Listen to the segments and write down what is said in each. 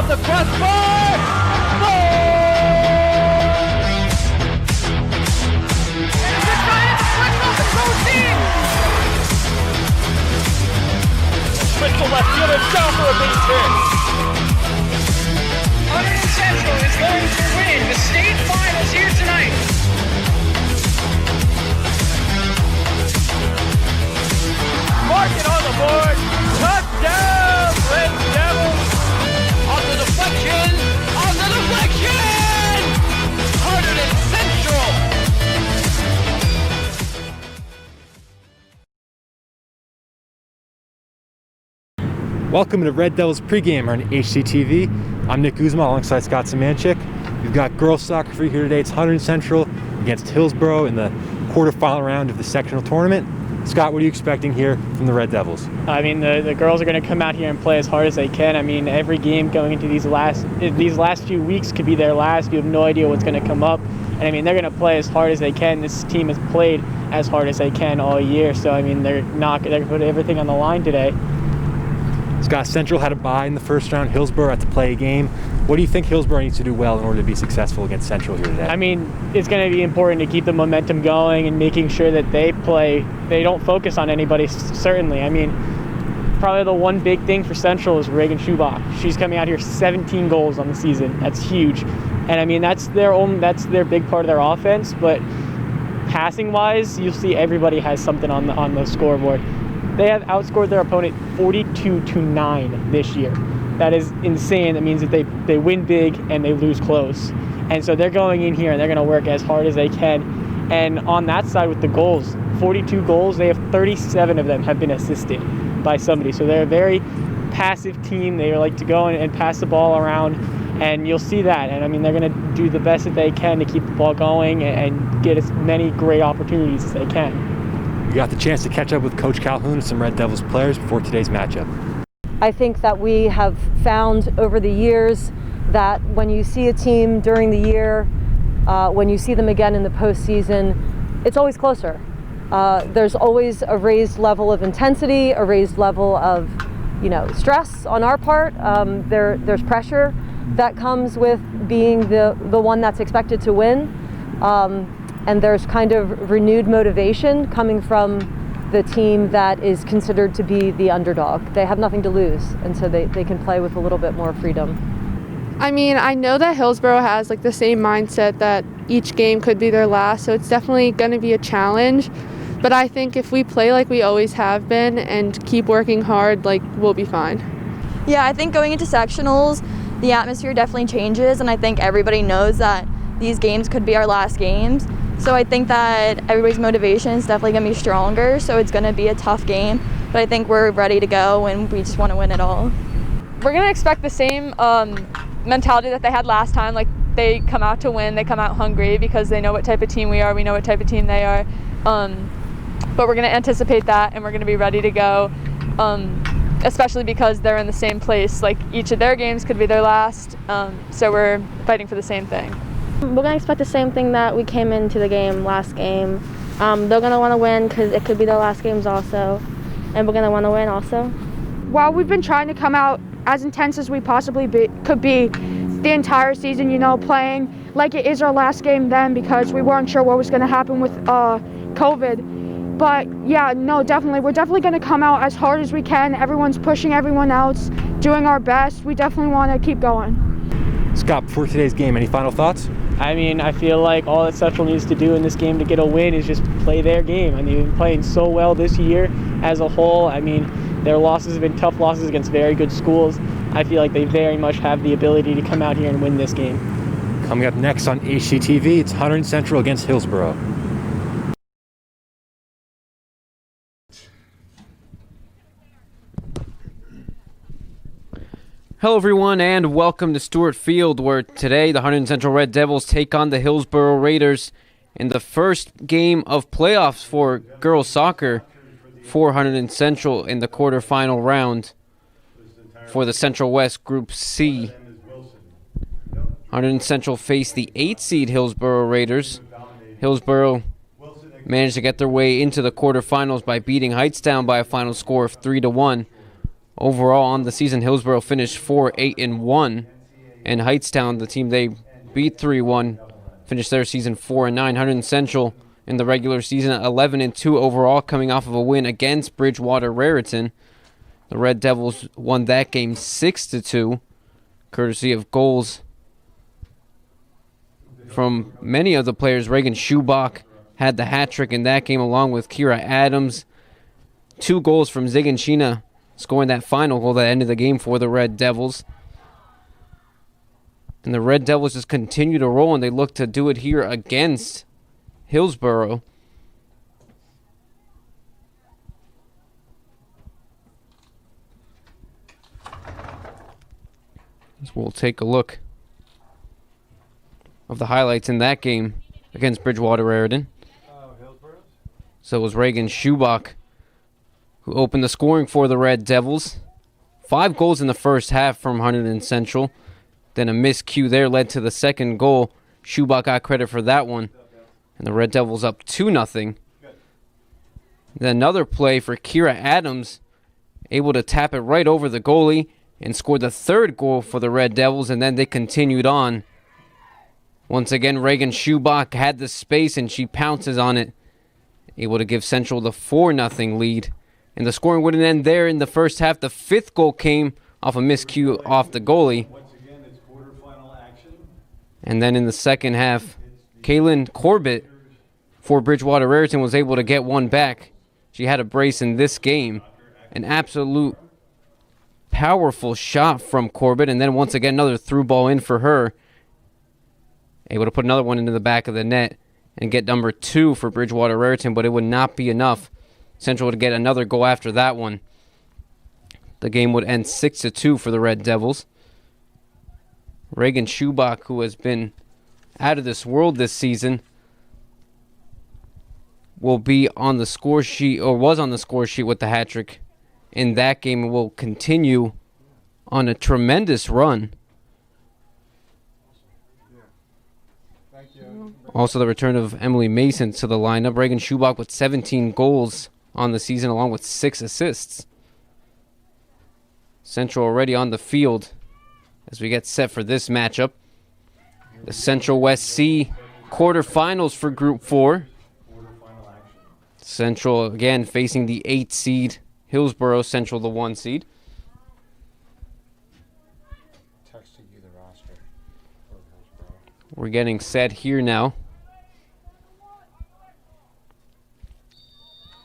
the crossbar! And the Giants flips off the proceed! Crystal left fielder down for a base hit. Hunterdon Central is going to win the state finals here tonight. Mark it on the board. Touchdown, Red Devils. On the deflection. On the deflection. Hunterdon Central. Welcome to Red Devils pregame on HCTV. I'm Nick Guzman alongside Scott Samanchik. We've got girls soccer for you here today. It's Hunterdon Central against Hillsboro in the quarterfinal round of the sectional tournament. Scott, what are you expecting here from the Red Devils? I mean, the girls are going to come out here and play as hard as they can. I mean, every game going into these last few weeks could be their last. You have no idea what's going to come up. And I mean, they're going to play as hard as they can. This team has played as hard as they can all year. So I mean, they're going to put everything on the line today. Scott, Central had a bye in the first round. Hillsboro had to play a game. What do you think Hillsboro needs to do well in order to be successful against Central here today? I mean, it's going to be important to keep the momentum going and making sure that they don't focus on anybody, certainly. I mean, probably the one big thing for Central is Reagan Schubach. She's coming out here 17 goals on the season. That's huge. And I mean, that's their big part of their offense, but passing-wise, you'll see everybody has something on the scoreboard. They have outscored their opponent 42-9 this year. That is insane. That means that they win big and they lose close. And so they're going in here and they're going to work as hard as they can. And on that side with the goals, 42 goals, they have 37 of them have been assisted by somebody. So they're a very passive team. They like to go and pass the ball around, and you'll see that. And I mean, they're going to do the best that they can to keep the ball going and get as many great opportunities as they can. You got the chance to catch up with Coach Calhoun and some Red Devils players before today's matchup. I think that we have found over the years that when you see a team during the year, when you see them again in the postseason, it's always closer. There's always a raised level of intensity, a raised level of, stress on our part. There's pressure that comes with being the one that's expected to win. And there's kind of renewed motivation coming from the team that is considered to be the underdog. They have nothing to lose, and so they can play with a little bit more freedom. I mean, I know that Hillsboro has the same mindset that each game could be their last, so it's definitely going to be a challenge. But I think if we play like we always have been and keep working hard, we'll be fine. Yeah, I think going into sectionals, the atmosphere definitely changes, and I think everybody knows that these games could be our last games. So I think that everybody's motivation is definitely going to be stronger, so it's going to be a tough game. But I think we're ready to go, and we just want to win it all. We're going to expect the same mentality that they had last time. They come out to win, they come out hungry because they know what type of team we are, we know what type of team they are. But we're going to anticipate that, and we're going to be ready to go, especially because they're in the same place. Each of their games could be their last, so we're fighting for the same thing. We're going to expect the same thing that we came into the last game. They're going to want to win because it could be their last games also, and we're going to want to win also. While we've been trying to come out as intense as we possibly could be the entire season, playing like it is our last game then because we weren't sure what was going to happen with COVID. But yeah, no, definitely. We're definitely going to come out as hard as we can. Everyone's pushing everyone else, doing our best. We definitely want to keep going. Scott, before today's game, any final thoughts? I mean, I feel like all that Central needs to do in this game to get a win is just play their game. I mean, they've been playing so well this year as a whole. I mean, their losses have been tough losses against very good schools. I feel like they very much have the ability to come out here and win this game. Coming up next on HCTV, it's Hunterdon Central against Hillsboro. Hello everyone and welcome to Stewart Field, where today the Hunterdon Central Red Devils take on the Hillsboro Raiders in the first game of playoffs for girls soccer for Hunterdon Central in the quarterfinal round for the Central West Group C. Hunterdon Central faced the 8th seed Hillsboro Raiders. Hillsboro managed to get their way into the quarterfinals by beating Heightstown by a final score of 3-1. Overall, on the season, Hillsboro finished 4-8-1 and Heightstown, the team they beat 3-1, finished their season 4-9. Hunterdon Central in the regular season at 11-2 overall, coming off of a win against Bridgewater Raritan. The Red Devils won that game 6-2, courtesy of goals from many of the players. Reagan Schubach had the hat trick in that game, along with Ciara Adams. 2 goals from Zigan Sheena, scoring that final goal that ended the game for the Red Devils. And the Red Devils just continue to roll, and they look to do it here against Hillsboro. So we'll take a look of the highlights in that game against Bridgewater Raritan. So it was Reagan Schubach who opened the scoring for the Red Devils. 5 goals in the first half from Hunterdon Central. Then a miscue there led to the second goal. Schubach got credit for that one. And the Red Devils up 2-0. Then another play for Ciara Adams, able to tap it right over the goalie and scored the third goal for the Red Devils, and then they continued on. Once again, Reagan Schubach had the space, and she pounces on it, able to give Central the 4-0 lead. And the scoring wouldn't end there in the first half. The 5th goal came off a miscue off the goalie. And then in the second half, Kaylin Corbett for Bridgewater Raritan was able to get one back. She had a brace in this game. An absolute powerful shot from Corbett. And then once again, another through ball in for her. Able to put another one into the back of the net and get number 2 for Bridgewater Raritan, but it would not be enough. Central would get another goal after that one. The game would end 6-2 for the Red Devils. Reagan Schubach, who has been out of this world this season, will be on the score sheet, or was on the score sheet with the hat trick in that game, and will continue on a tremendous run. Also the return of Emily Mason to the lineup. Reagan Schubach with 17 goals on the season, along with 6 assists. Central already on the field as we get set for this matchup. The Central West C quarterfinals for Group 4. Central again facing the 8 seed Hillsboro, Central the 1 seed. We're getting set here now.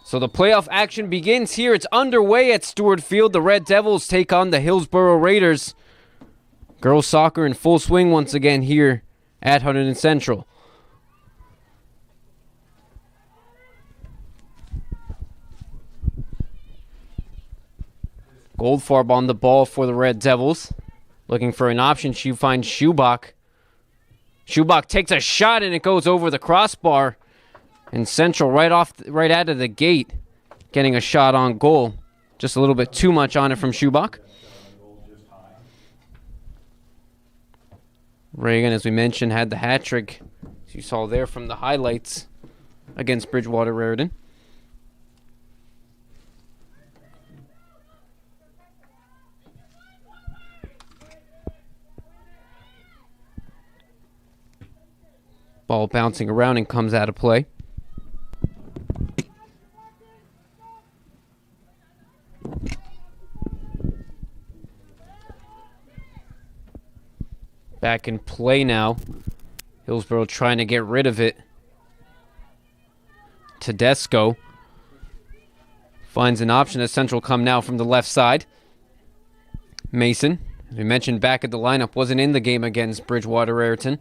So the playoff action begins here. It's underway at Stewart Field. The Red Devils take on the Hillsboro Raiders. Girls soccer in full swing once again here at Hunterdon Central. Goldfarb on the ball for the Red Devils. Looking for an option. She finds Schubach. Schubach takes a shot and it goes over the crossbar. And Central right out of the gate getting a shot on goal. Just a little bit too much on it from Schubach. Reagan, as we mentioned, had the hat trick, as you saw there from the highlights, against Bridgewater Raritan. Ball bouncing around and comes out of play. Back in play now. Hillsboro trying to get rid of it. Tedesco finds an option as Central come now from the left side. Mason, as we mentioned back at the lineup, wasn't in the game against Bridgewater Raritan.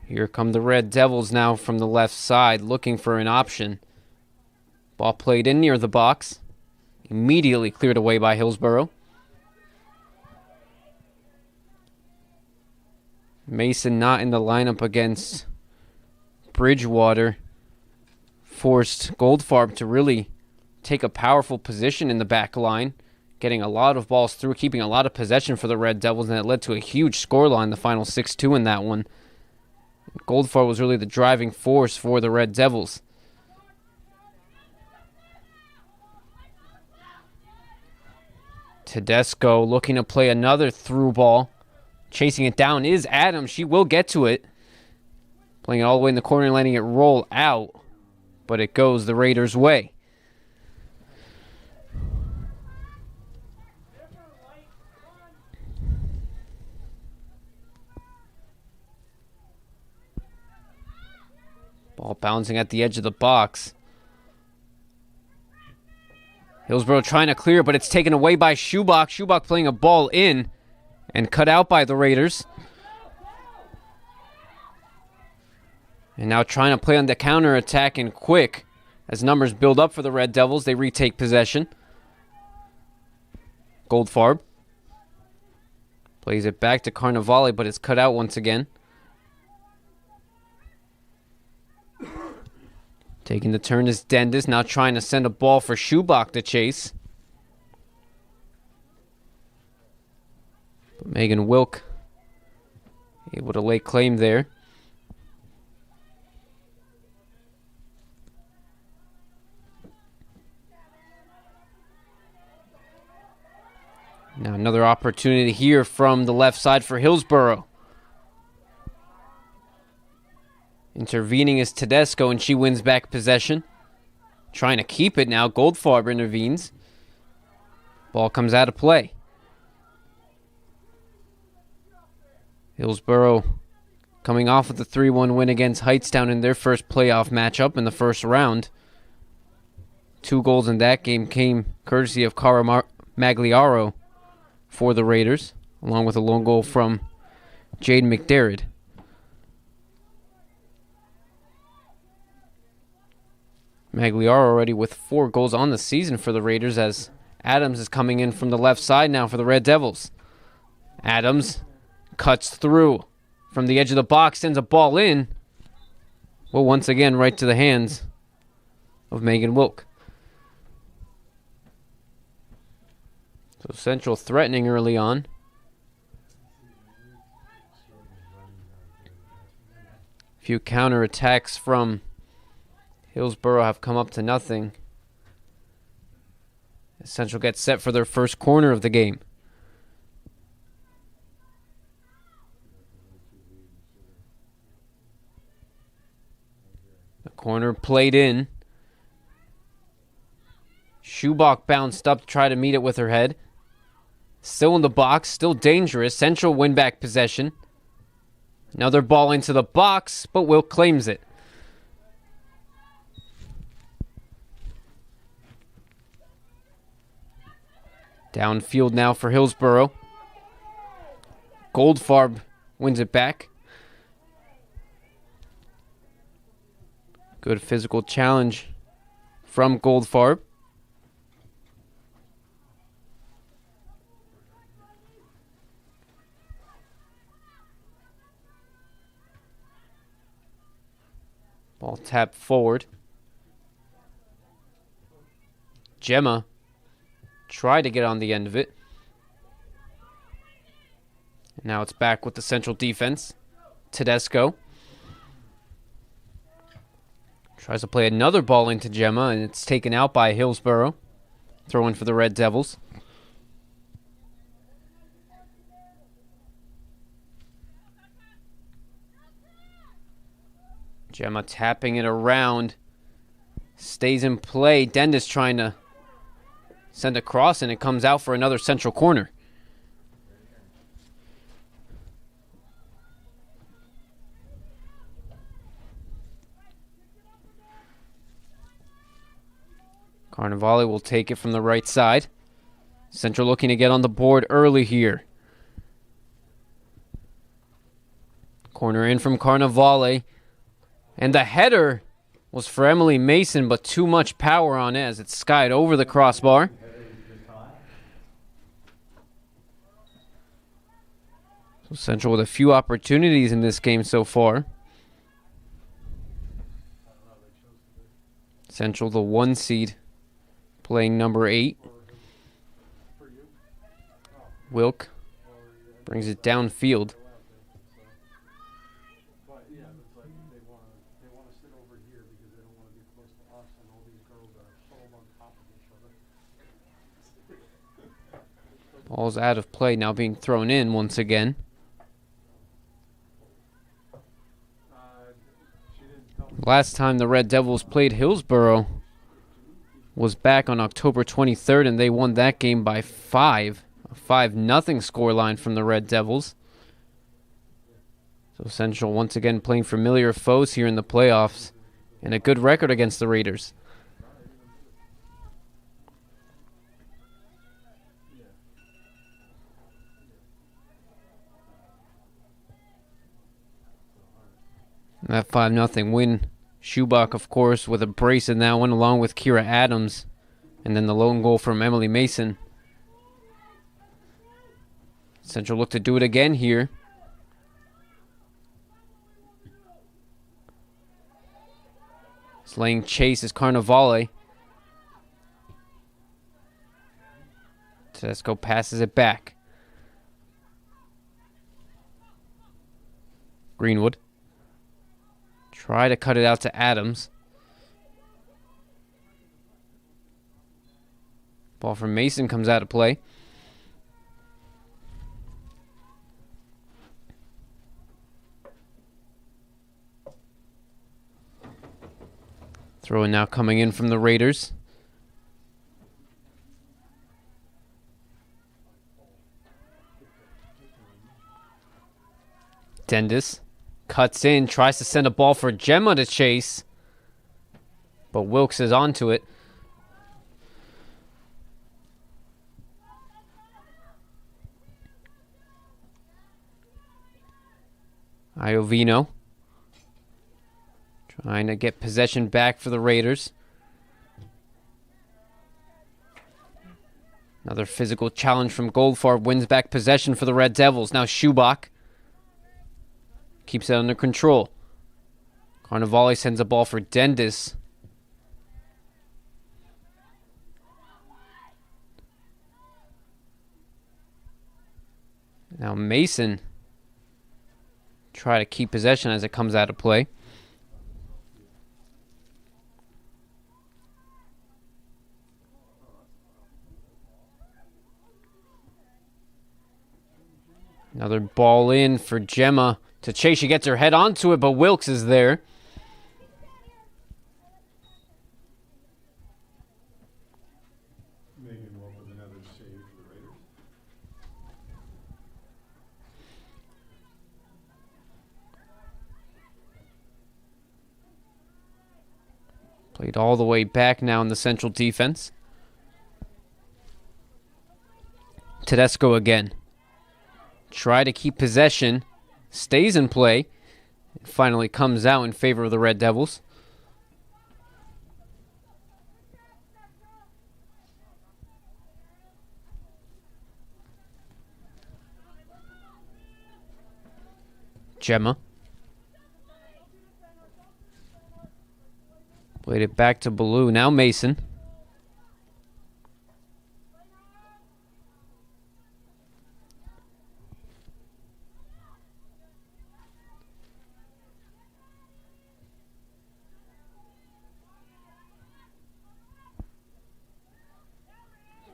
Here come the Red Devils now from the left side, looking for an option. Ball played in near the box. Immediately cleared away by Hillsboro. Mason not in the lineup against Bridgewater. Forced Goldfarb to really take a powerful position in the back line, getting a lot of balls through, keeping a lot of possession for the Red Devils, and it led to a huge scoreline, the final 6-2 in that one. Goldfarb was really the driving force for the Red Devils. Tedesco looking to play another through ball. Chasing it down is Adams. She will get to it. Playing it all the way in the corner and letting it roll out. But it goes the Raiders' way. Ball bouncing at the edge of the box. Hillsboro trying to clear, but it's taken away by Schubach. Schubach playing a ball in and cut out by the Raiders. And now trying to play on the counterattack and quick. As numbers build up for the Red Devils, they retake possession. Goldfarb plays it back to Carnevale, but it's cut out once again. Taking the turn is Dendis, now trying to send a ball for Schubach to chase. But Megan Wilk able to lay claim there. Now another opportunity here from the left side for Hillsboro. Intervening is Tedesco, and she wins back possession. Trying to keep it now. Goldfarb intervenes. Ball comes out of play. Hillsboro coming off with the 3-1 win against Heightstown in their first playoff matchup in the first round. 2 goals in that game came courtesy of Cara Magliaro for the Raiders, along with a lone goal from Jade McDerrott. Magliaro already with 4 goals on the season for the Raiders, as Adams is coming in from the left side now for the Red Devils. Adams cuts through from the edge of the box, sends a ball in. Well, once again, right to the hands of Megan Wilk. So Central threatening early on. A few counterattacks from Hillsboro have come up to nothing. Central gets set for their first corner of the game. The corner played in. Schubach bounced up to try to meet it with her head. Still in the box, still dangerous. Central win back possession. Another ball into the box, but Wilk claims it. Downfield now for Hillsboro. Goldfarb wins it back. Good physical challenge from Goldfarb. Ball tapped forward. Gemma tried to get on the end of it. And now it's back with the Central defense. Tedesco tries to play another ball into Gemma, and it's taken out by Hillsboro. Throw-in for the Red Devils. Gemma tapping it around. Stays in play. Dendis trying to send a cross, and it comes out for another Central corner. Carnevale will take it from the right side. Central looking to get on the board early here. Corner in from Carnevale. And the header was for Emily Mason, but too much power on it as it skied over the crossbar. So Central with a few opportunities in this game so far. Central, the 1 seed, playing number 8. Wilk brings it downfield. Ball's out of play, now being thrown in once again. Last time the Red Devils played Hillsboro was back on October 23rd, and they won that game by 5. A 5-0 scoreline from the Red Devils. So Central once again playing familiar foes here in the playoffs, and a good record against the Raiders. That 5-0 win. Schubach, of course, with a brace in that one, along with Ciara Adams. And then the lone goal from Emily Mason. Central look to do it again here. Laying chase is Carnevale. Tedesco passes it back. Greenwood. Try to cut it out to Adams. Ball from Mason comes out of play. Throw in now coming in from the Raiders. Dendis cuts in, tries to send a ball for Gemma to chase, but Wilkes is onto it. Iovino trying to get possession back for the Raiders. Another physical challenge from Goldfarb wins back possession for the Red Devils. Now Schubach keeps it under control. Carnevale sends a ball for Dendis. Now Mason try to keep possession as it comes out of play. Another ball in for Gemma to chase. She gets her head onto it, but Wilkes is there. Played all the way back now in the Central defense. Tedesco again. Try to keep possession. Stays in play. And finally comes out in favor of the Red Devils. Gemma. Played it back to Ballou. Now Mason.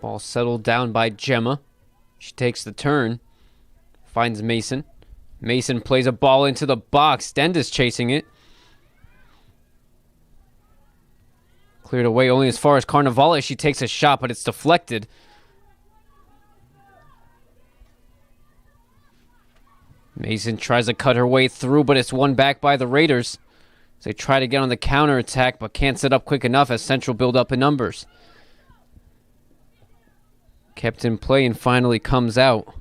Ball settled down by Gemma. She takes the turn. Finds Mason. Mason plays a ball into the box. Dendis chasing it. Cleared away only as far as Carnevale. She takes a shot, but it's deflected. Mason tries to cut her way through, but it's won back by the Raiders. They try to get on the counterattack, but can't set up quick enough as Central build up in numbers. Kept in play and finally comes out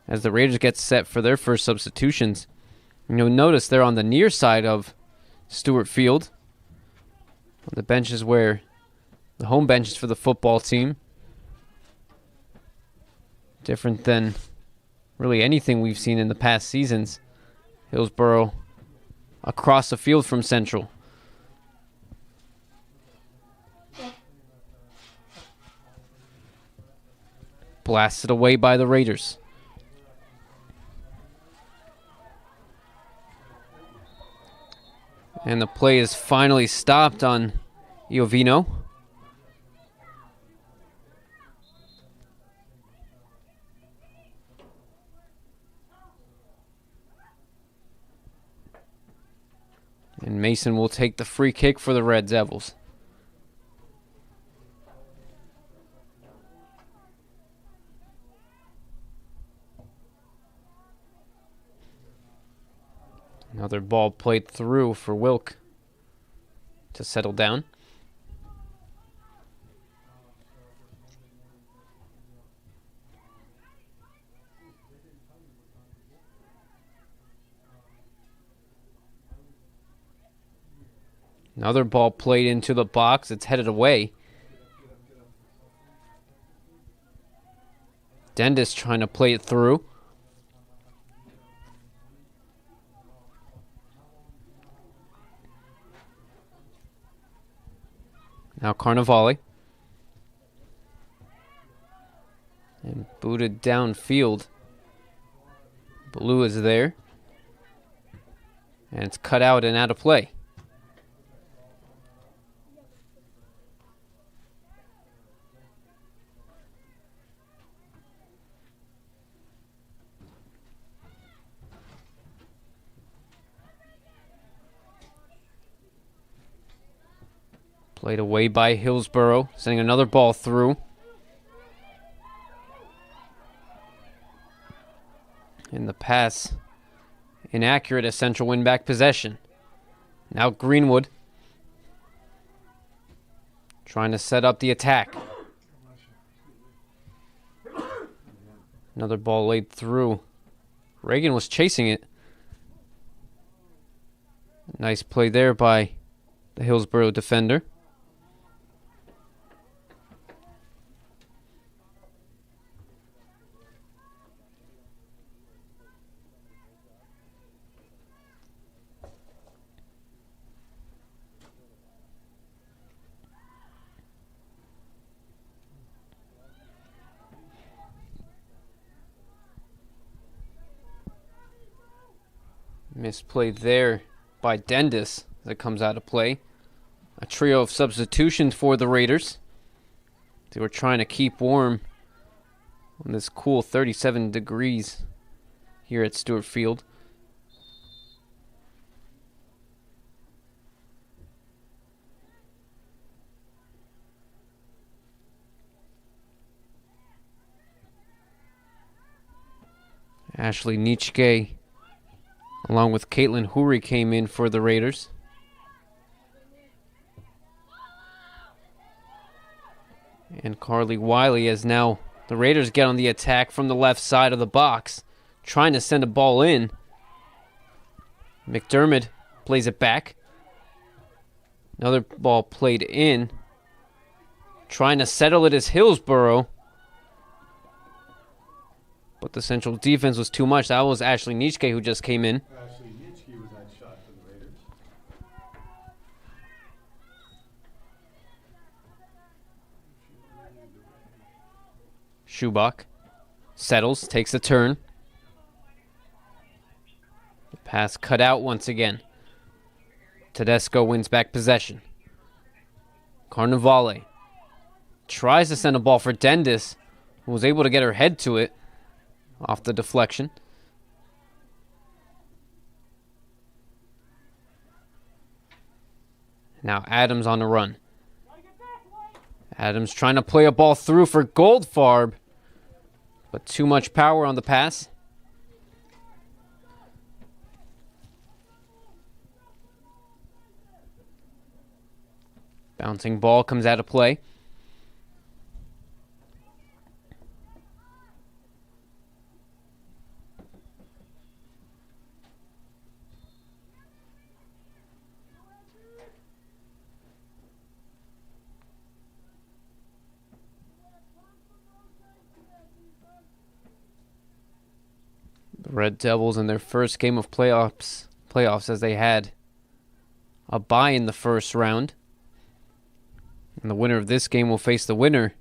as the Raiders get set for their first substitutions. You'll notice they're on the near side of Stewart Field. On the benches where the home benches for the football team. Different than really anything we've seen in the past seasons. Hillsboro across the field from Central. Blasted away by the Raiders. And the play is finally stopped on Iovino. And Mason will take the free kick for the Red Devils. Another ball played through for Wilk to settle down. Another ball played into the box. It's headed away. Dendis trying to play it through. Now Carnevale. And booted downfield. Blue is there. And it's cut out and out of play. Played away by Hillsboro, sending another ball through. And the pass inaccurate as Central win back possession. Now Greenwood trying to set up the attack. Another ball laid through. Reagan was chasing it. Nice play there by the Hillsboro defender. Misplayed there by Dendis that comes out of play. A trio of substitutions for the Raiders. They were trying to keep warm on this cool 37 degrees here at Stewart Field. Ashley Nietzsche along with Caitlin Hoory came in for the Raiders. And Carly Wiley as now the Raiders get on the attack from the left side of the box, trying to send a ball in. McDermott plays it back. Another ball played in. Trying to settle it is Hillsboro. But the Central defense was too much. That was Ashley Nietzsche who just came in. Ashley Nietzsche was that shot for the Raiders. Schubach settles, takes a turn. The pass cut out once again. Tedesco wins back possession. Carnevale tries to send a ball for Dendis, who was able to get her head to it off the deflection. Now Adams on the run. Adams trying to play a ball through for Goldfarb, but too much power on the pass. Bouncing ball comes out of play. The Red Devils in their first game of playoffs as they had a bye in the first round. And the winner of this game will face the winner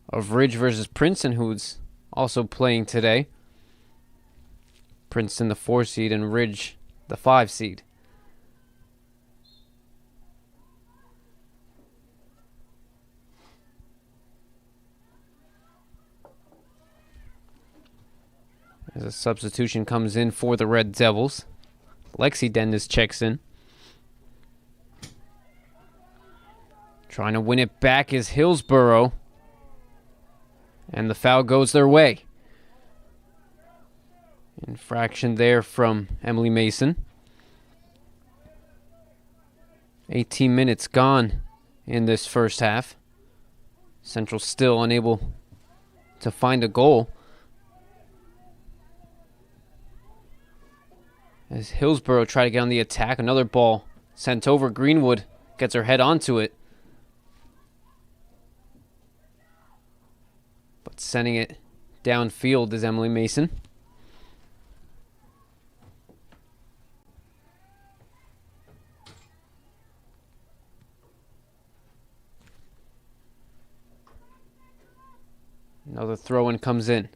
of Ridge versus Princeton, who's also playing today. Princeton the 4 seed and Ridge the 5 seed. As a substitution comes in for the Red Devils, Lexi Dendis checks in. Trying to win it back is Hillsboro. And the foul goes their way. Infraction there from Emily Mason. 18 minutes gone in this first half. Central still unable to find a goal. As Hillsboro try to get on the attack, another ball sent over. Greenwood gets her head onto it. But sending it downfield is Emily Mason. Another throw-in comes in.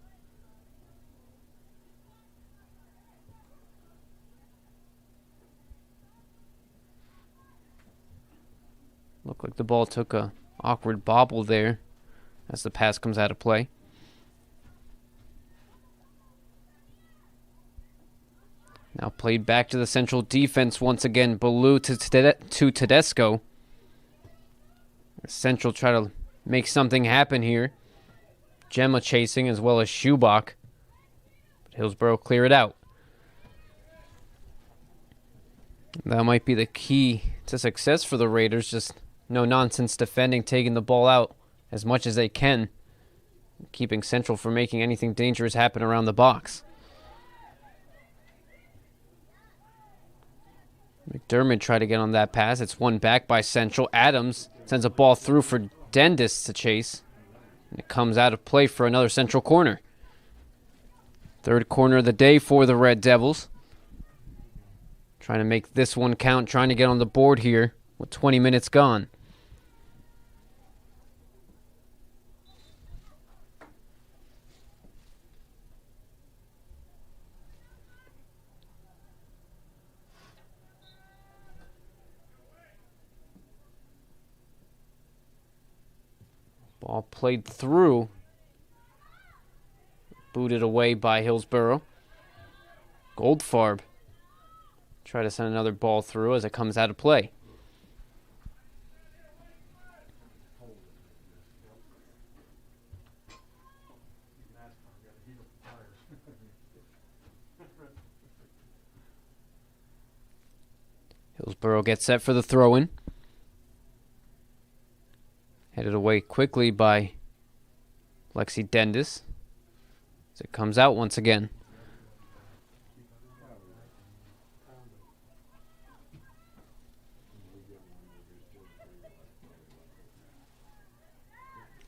Looked like the ball took a awkward bobble there as the pass comes out of play. Now played back to the Central defense once again. Ballou to Tedesco. Central try to make something happen here. Gemma chasing as well as Schubach. But Hillsboro clear it out. That might be the key to success for the Raiders. Just no nonsense defending, taking the ball out as much as they can, keeping Central from making anything dangerous happen around the box. McDermott tried to get on that pass. It's won back by Central. Adams sends a ball through for Dendis to chase. And it comes out of play for another Central corner. Third corner of the day for the Red Devils. Trying to make this one count, trying to get on the board here with 20 minutes gone. Ball played through. Booted away by Hillsboro. Goldfarb try to send another ball through as it comes out of play. Hillsboro gets set for the throw-in. Headed away quickly by Lexi Dendis as it comes out once again.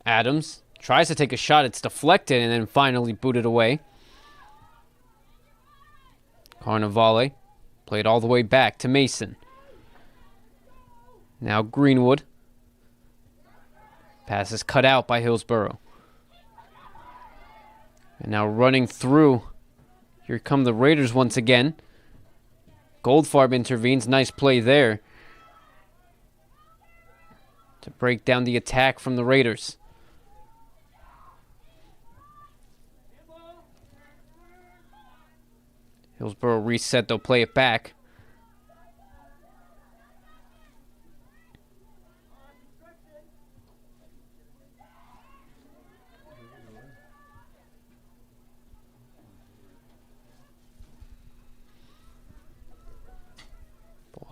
Adams tries to take a shot. It's deflected and then finally booted away. Carnevale played all the way back to Mason. Now Greenwood. Pass is cut out by Hillsboro. And now running through. Here come the Raiders once again. Goldfarb intervenes. Nice play there to break down the attack from the Raiders. Hillsboro reset. They'll play it back.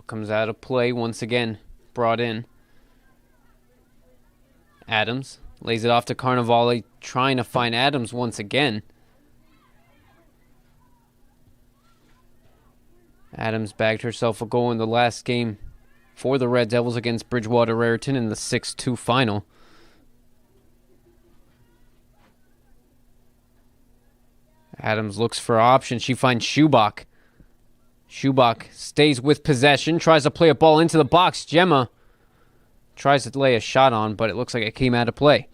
Comes out of play once again, brought in. Adams lays it off to Carnevale, trying to find Adams once again. Adams bagged herself a goal in the last game for the Red Devils against Bridgewater Raritan in the 6-2 final. Adams looks for options. She finds Schubach. Schubach stays with possession, tries to play a ball into the box. Gemma tries to lay a shot on, but it looks like it came out of play.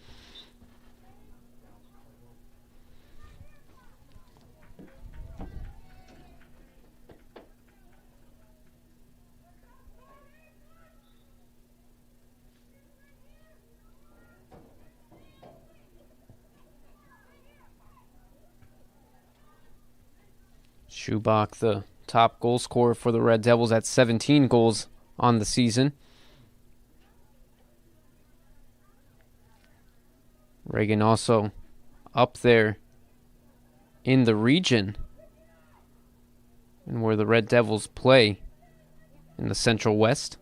Schubach, the top goal scorer for the Red Devils at 17 goals on the season. Reagan also up there in the region and where the Red Devils play in the Central West.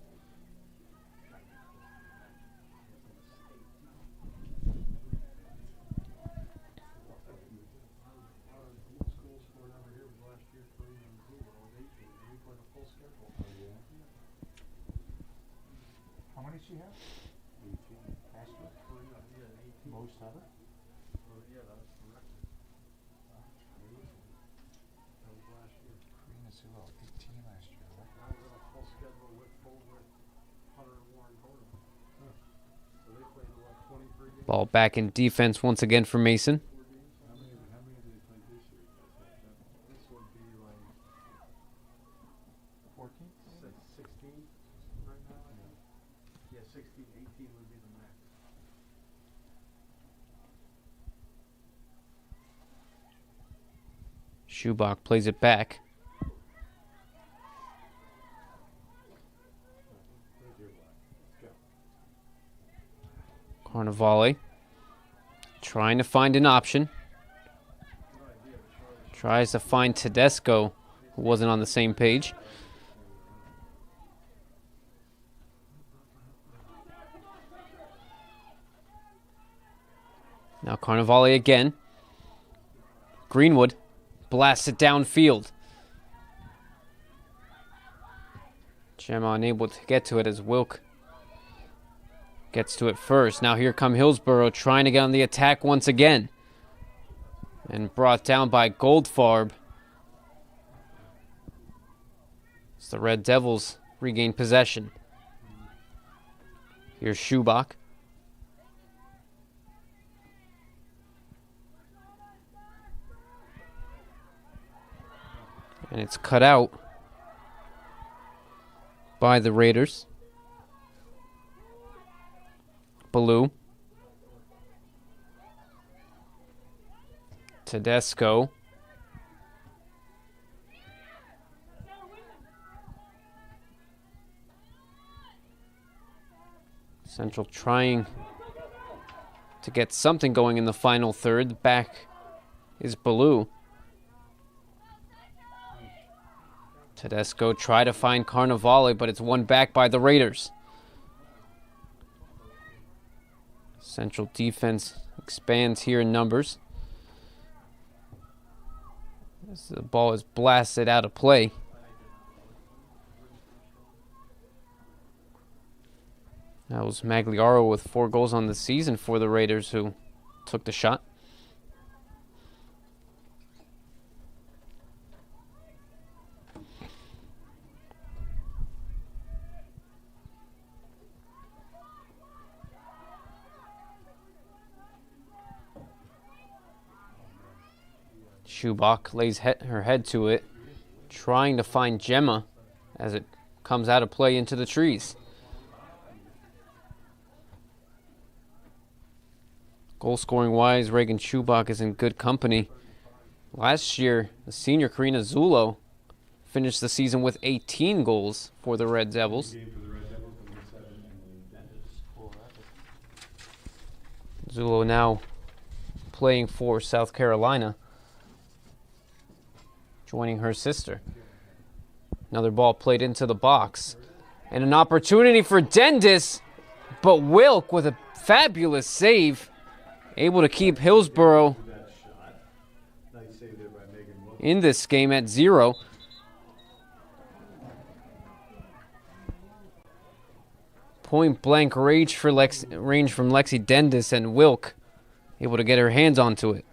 How many did she have? 18. Last year? Most ever? Yeah, that's correct. That was last year. Karina Zulo, 18 last year, right? I was on a full schedule with Hunter and Warren Total. So they played, what, 23 games? Ball back in defense once again for Mason. How many did they play this year? This would be like 14? 16 right now? Yeah, 16, 18 would be the max. Schubach plays it back. Carnevale trying to find an option. Tries to find Tedesco, who wasn't on the same page. Now Carnevale again. Greenwood blasts it downfield. Gemma unable to get to it as Wilk gets to it first. Now here come Hillsboro trying to get on the attack once again. And brought down by Goldfarb. As the Red Devils regain possession. Here's Schubach. And it's cut out by the Raiders. Ballou. Tedesco. Central trying to get something going in the final third. The back is Ballou. Tedesco try to find Carnevale, but it's won back by the Raiders. Central defense expands here in numbers. As the ball is blasted out of play. That was Magliaro with 4 goals on the season for the Raiders, who took the shot. Schubach lays her head to it, trying to find Gemma as it comes out of play into the trees. Goal scoring wise, Reagan Schubach is in good company. Last year, the senior Karina Zulo finished the season with 18 goals for the Red Devils. Zulo now playing for South Carolina, joining her sister. Another ball played into the box. And an opportunity for Dendis, but Wilk with a fabulous save, able to keep Hillsboro in this game at 0. Point blank range from Lexi Dendis, and Wilk able to get her hands onto it.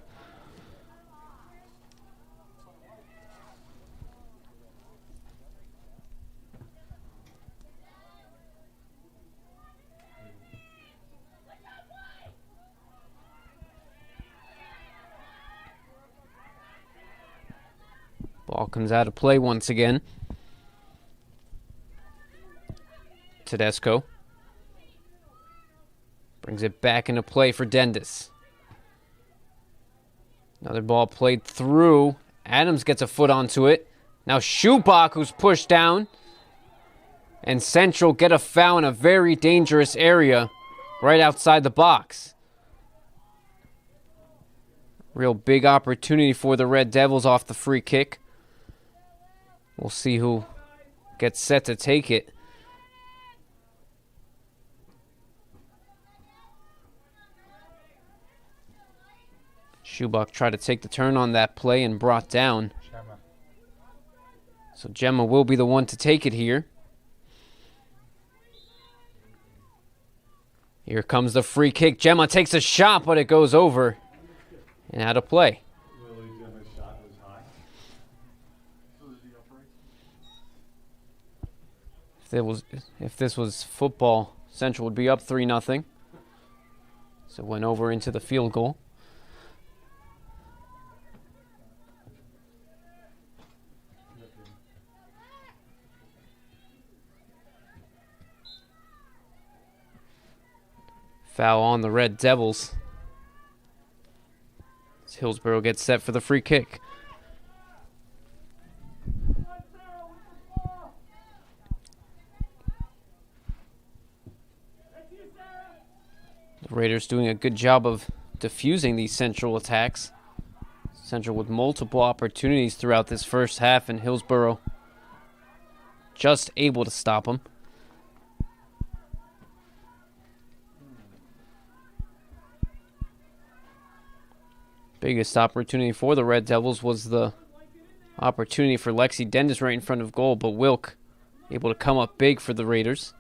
Ball comes out of play once again. Tedesco brings it back into play for Dendis. Another ball played through. Adams gets a foot onto it. Now Schubach, who's pushed down. And Central get a foul in a very dangerous area right outside the box. Real big opportunity for the Red Devils off the free kick. We'll see who gets set to take it. Schubach tried to take the turn on that play and brought down. So Gemma will be the one to take it here. Here comes the free kick. Gemma takes a shot, but it goes over and out of play. If this was football, Central would be up 3-0. So it went over into the field goal. Foul on the Red Devils. As Hillsboro gets set for the free kick. The Raiders doing a good job of diffusing these Central attacks. Central with multiple opportunities throughout this first half, and Hillsboro just able to stop them. Biggest opportunity for the Red Devils was the opportunity for Lexi Dendis right in front of goal, but Wilk able to come up big for the Raiders.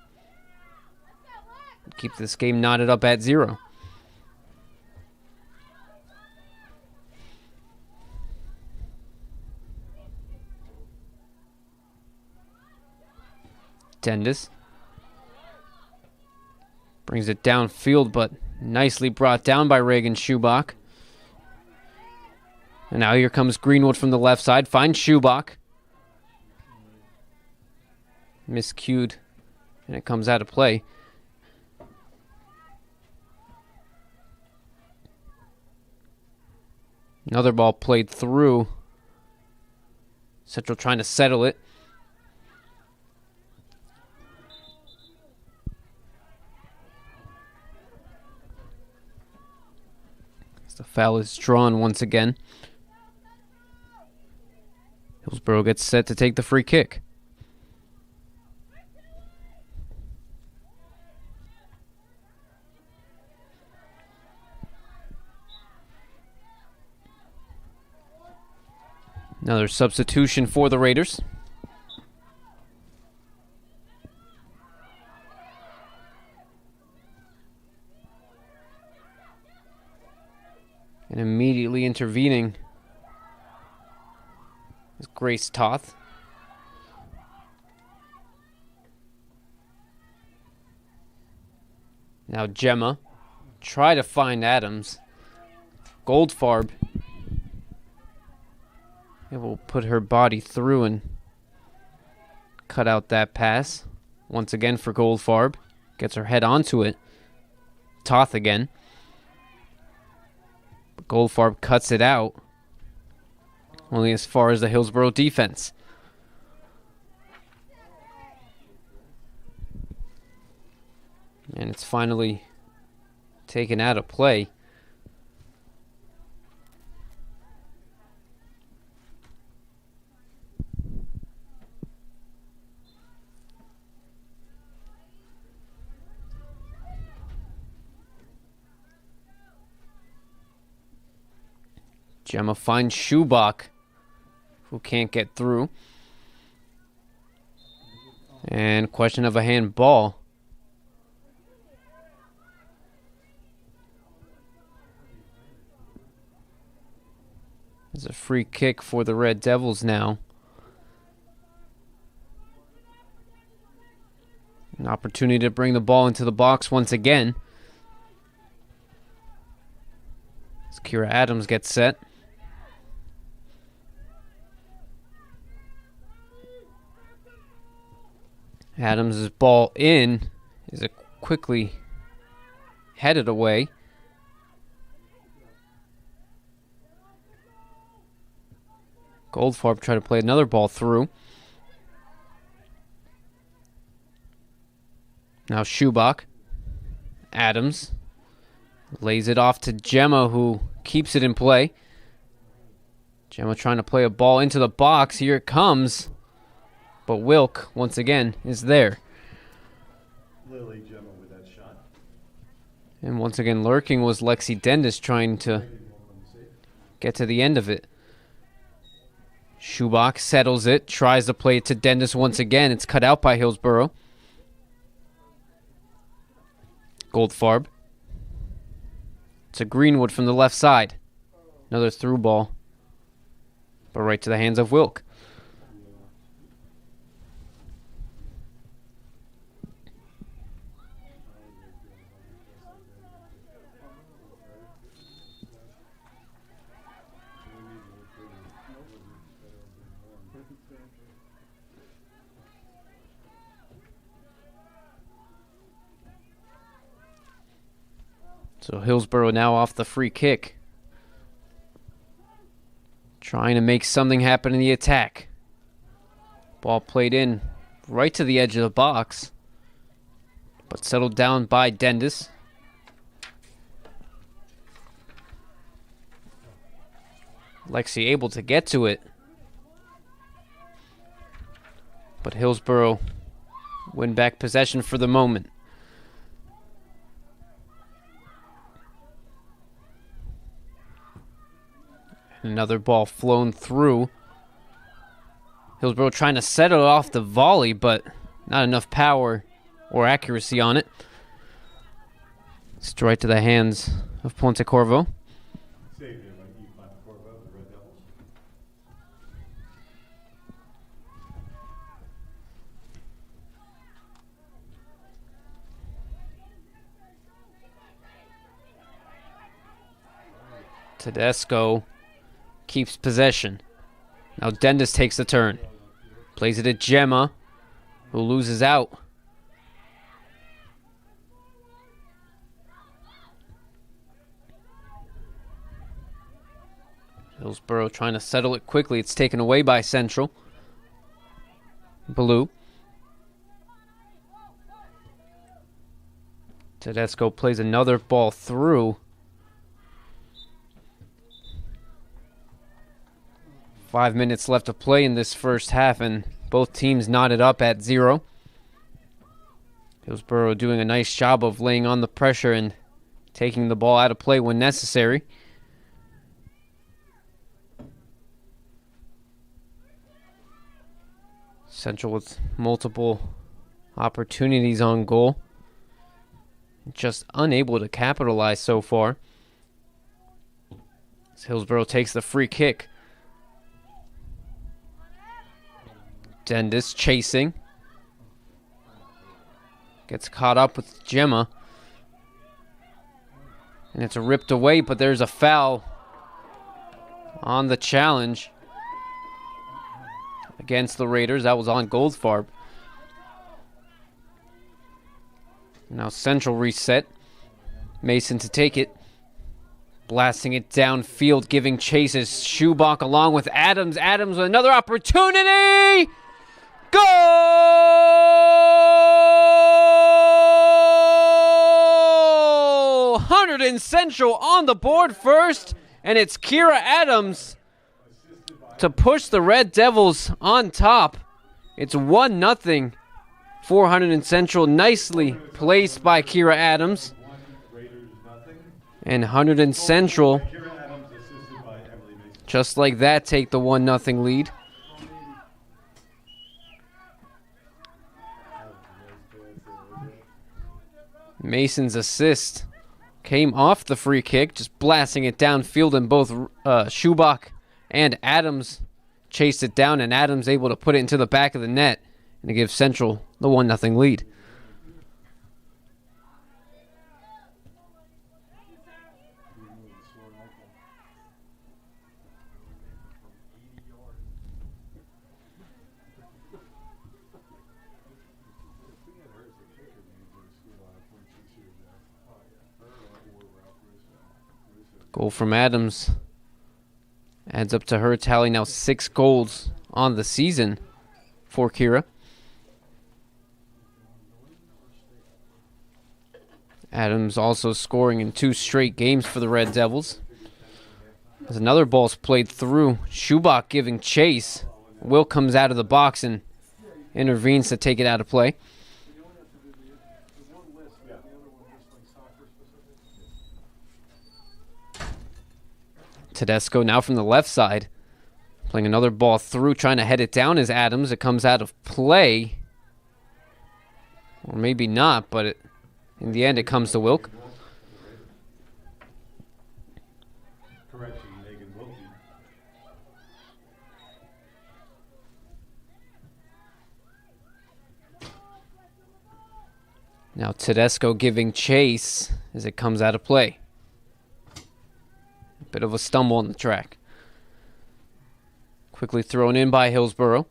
Keep this game knotted up at 0. Dendis brings it downfield, but nicely brought down by Reagan Schubach. And now here comes Greenwood from the left side. Finds Schubach. Miscued. And it comes out of play. Another ball played through. Central trying to settle it. As the foul is drawn once again. Hillsboro gets set to take the free kick. Another substitution for the Raiders. And immediately intervening is Grace Toth. Now Gemma try to find Adams. Goldfarb. It will put her body through and cut out that pass. Once again for Goldfarb. Gets her head onto it. Toth again. But Goldfarb cuts it out. Only as far as the Hillsboro defense. And it's finally taken out of play. Gemma finds Schubach, who can't get through. And question of a handball. There's a free kick for the Red Devils now. An opportunity to bring the ball into the box once again. As Ciara Adams gets set. Adams' ball in is quickly headed away. Goldfarb tried to play another ball through. Now Schubach. Adams lays it off to Gemma, who keeps it in play. Gemma trying to play a ball into the box. Here it comes. But Wilk, once again, is there. Lily Gemma with that shot. And once again, lurking was Lexi Dendis trying to get to the end of it. Schubach settles it, tries to play it to Dendis once again. It's cut out by Hillsboro. Goldfarb. To Greenwood from the left side. Another through ball. But right to the hands of Wilk. So Hillsboro now off the free kick. Trying to make something happen in the attack. Ball played in right to the edge of the box. But settled down by Dendis. Lexi able to get to it. But Hillsboro win back possession for the moment. Another ball flown through. Hillsboro trying to settle it off the volley, but not enough power or accuracy on it. Straight to the hands of Ponte Corvo. Saved here by E. Ponte Corvo, the Red Devils. Tedesco keeps possession. Now Dendis takes the turn. Plays it at Gemma, who loses out. Hillsboro trying to settle it quickly. It's taken away by Central. Blue. Tedesco plays another ball through. 5 minutes left to play in this first half, and both teams knotted up at 0. Hillsboro doing a nice job of laying on the pressure and taking the ball out of play when necessary. Central with multiple opportunities on goal. Just unable to capitalize so far. As Hillsboro takes the free kick. Dendis chasing. Gets caught up with Gemma. And it's ripped away, but there's a foul on the challenge against the Raiders. That was on Goldfarb. Now Central reset. Mason to take it. Blasting it downfield, giving chases. Schubach along with Adams. Adams with another opportunity! Goal! Hunterdon Central on the board first, and it's Ciara Adams to push the Red Devils on top. It's 1-0 for Hunterdon Central. Nicely placed by Ciara Adams. And Hunterdon Central, just like that, take the 1-0 lead. Mason's assist came off the free kick, just blasting it downfield, and both Schubach and Adams chased it down, and Adams able to put it into the back of the net and to give Central the 1-0 lead. Goal from Adams adds up to her tally now 6 goals on the season for Ciara. Adams also scoring in 2 straight games for the Red Devils. As another ball's played through, Schubach giving chase. Will comes out of the box and intervenes to take it out of play. Tedesco now from the left side, playing another ball through, trying to head it down as Adams. It comes out of play. Or maybe not, but in the end it comes to Wilk. Now Tedesco giving chase as it comes out of play. A bit of a stumble on the track. Quickly thrown in by Hillsboro.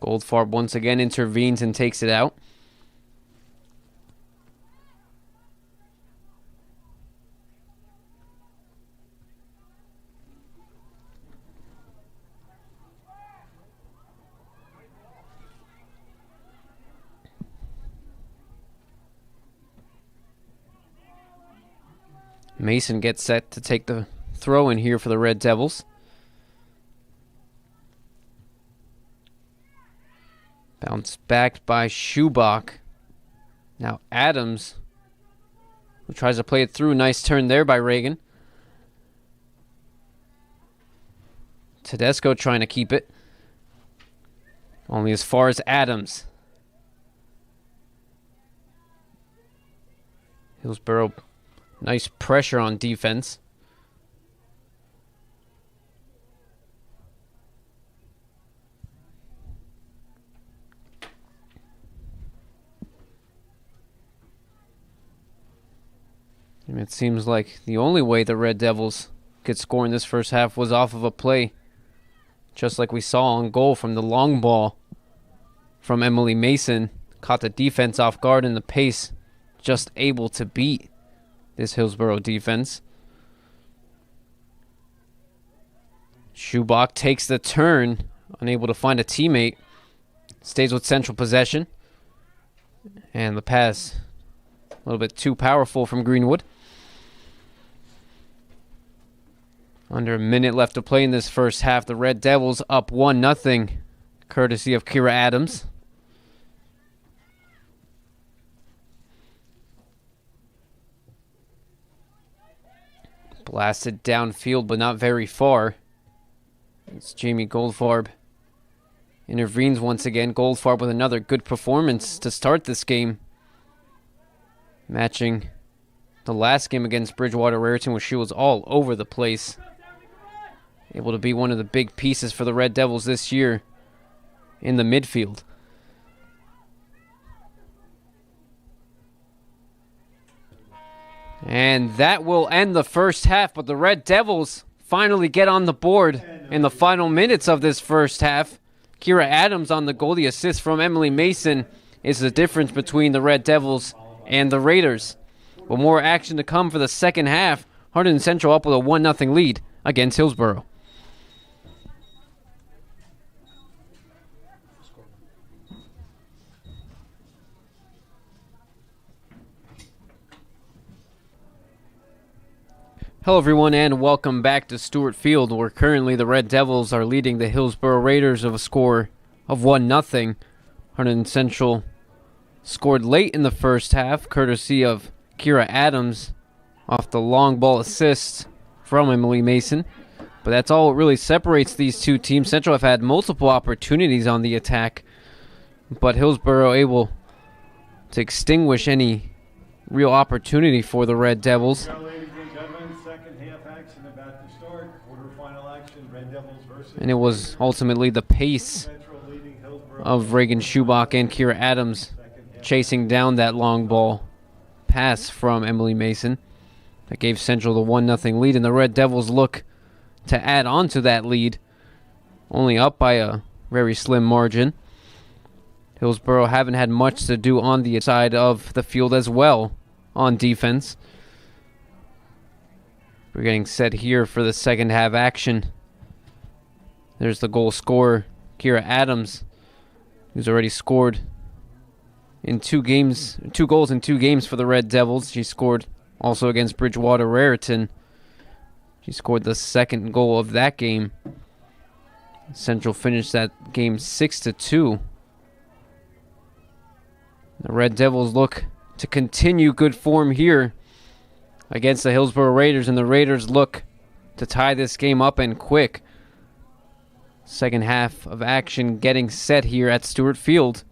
Goldfarb once again intervenes and takes it out. Mason gets set to take the throw in here for the Red Devils. Bounced back by Schubach. Now Adams, who tries to play it through. Nice turn there by Reagan. Tedesco trying to keep it. Only as far as Adams. Hillsboro, nice pressure on defense. And it seems like the only way the Red Devils could score in this first half was off of a play, just like we saw on goal from the long ball from Emily Mason. Caught the defense off guard and the pace just able to beat this Hillsboro defense. Schubach takes the turn, unable to find a teammate. Stays with central possession. And the pass, a little bit too powerful from Greenwood. Under a minute left to play in this first half. The Red Devils up 1-0, courtesy of Ciara Adams. Blasted downfield, but not very far. It's Jamie Goldfarb. Intervenes once again. Goldfarb with another good performance to start this game. Matching the last game against Bridgewater Raritan, where she was all over the place. Able to be one of the big pieces for the Red Devils this year in the midfield. And that will end the first half, but the Red Devils finally get on the board in the final minutes of this first half. Ciara Adams on the goal. The assist from Emily Mason is the difference between the Red Devils and the Raiders. With more action to come for the second half, Hunterdon Central up with a 1-0 lead against Hillsboro. Hello everyone and welcome back to Stewart Field, where currently the Red Devils are leading the Hillsboro Raiders of a score of 1-0. Hunterdon Central scored late in the first half, courtesy of Ciara Adams off the long ball assist from Emily Mason. But that's all that really separates these two teams. Central have had multiple opportunities on the attack, but Hillsboro able to extinguish any real opportunity for the Red Devils. And it was ultimately the pace of Reagan Schubach and Ciara Adams chasing down that long ball pass from Emily Mason that gave Central the 1-0 lead, and the Red Devils look to add on to that lead, only up by a very slim margin. Hillsboro haven't had much to do on the side of the field as well on defense. We're getting set here for the second half action. There's the goal scorer, Ciara Adams, who's already scored in 2 games, 2 goals in 2 games for the Red Devils. She scored also against Bridgewater Raritan. She scored the 2nd goal of that game. Central finished that game 6-2. The Red Devils look to continue good form here against the Hillsboro Raiders, and the Raiders look to tie this game up and quick. Second half of action getting set here at Stewart Field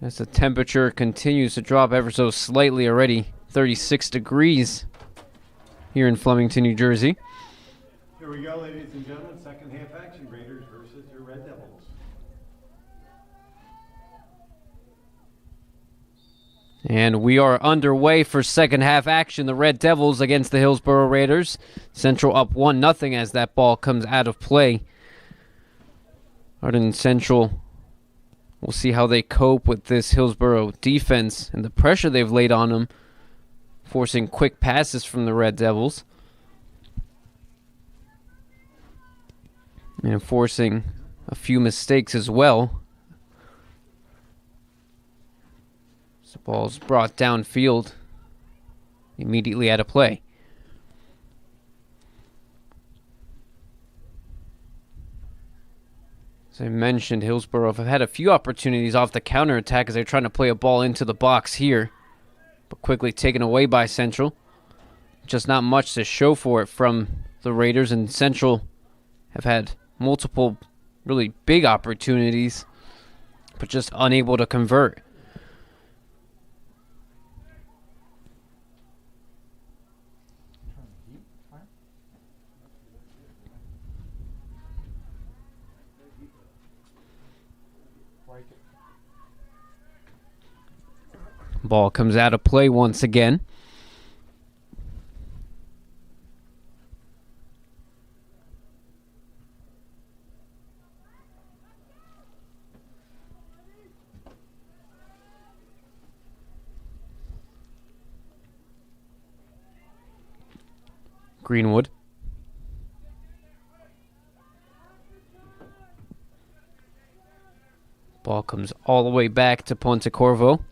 as the temperature continues to drop ever so slightly already. 36 degrees here in Flemington, New Jersey. Here we go, ladies and gentlemen. Second half action. Raiders versus your Red Devils. And we are underway for second half action. The Red Devils against the Hillsboro Raiders. Central up 1-0 as that ball comes out of play. Hunterdon Central, we'll see how they cope with this Hillsboro defense and the pressure they've laid on them, forcing quick passes from the Red Devils. And forcing a few mistakes as well. The ball's brought downfield immediately out of play. As I mentioned, Hillsboro have had a few opportunities off the counterattack as they're trying to play a ball into the box here, but quickly taken away by Central. Just not much to show for it from the Raiders, and Central have had multiple really big opportunities, but just unable to convert. Ball comes out of play once again. Greenwood. Ball comes all the way back to Pontecorvo.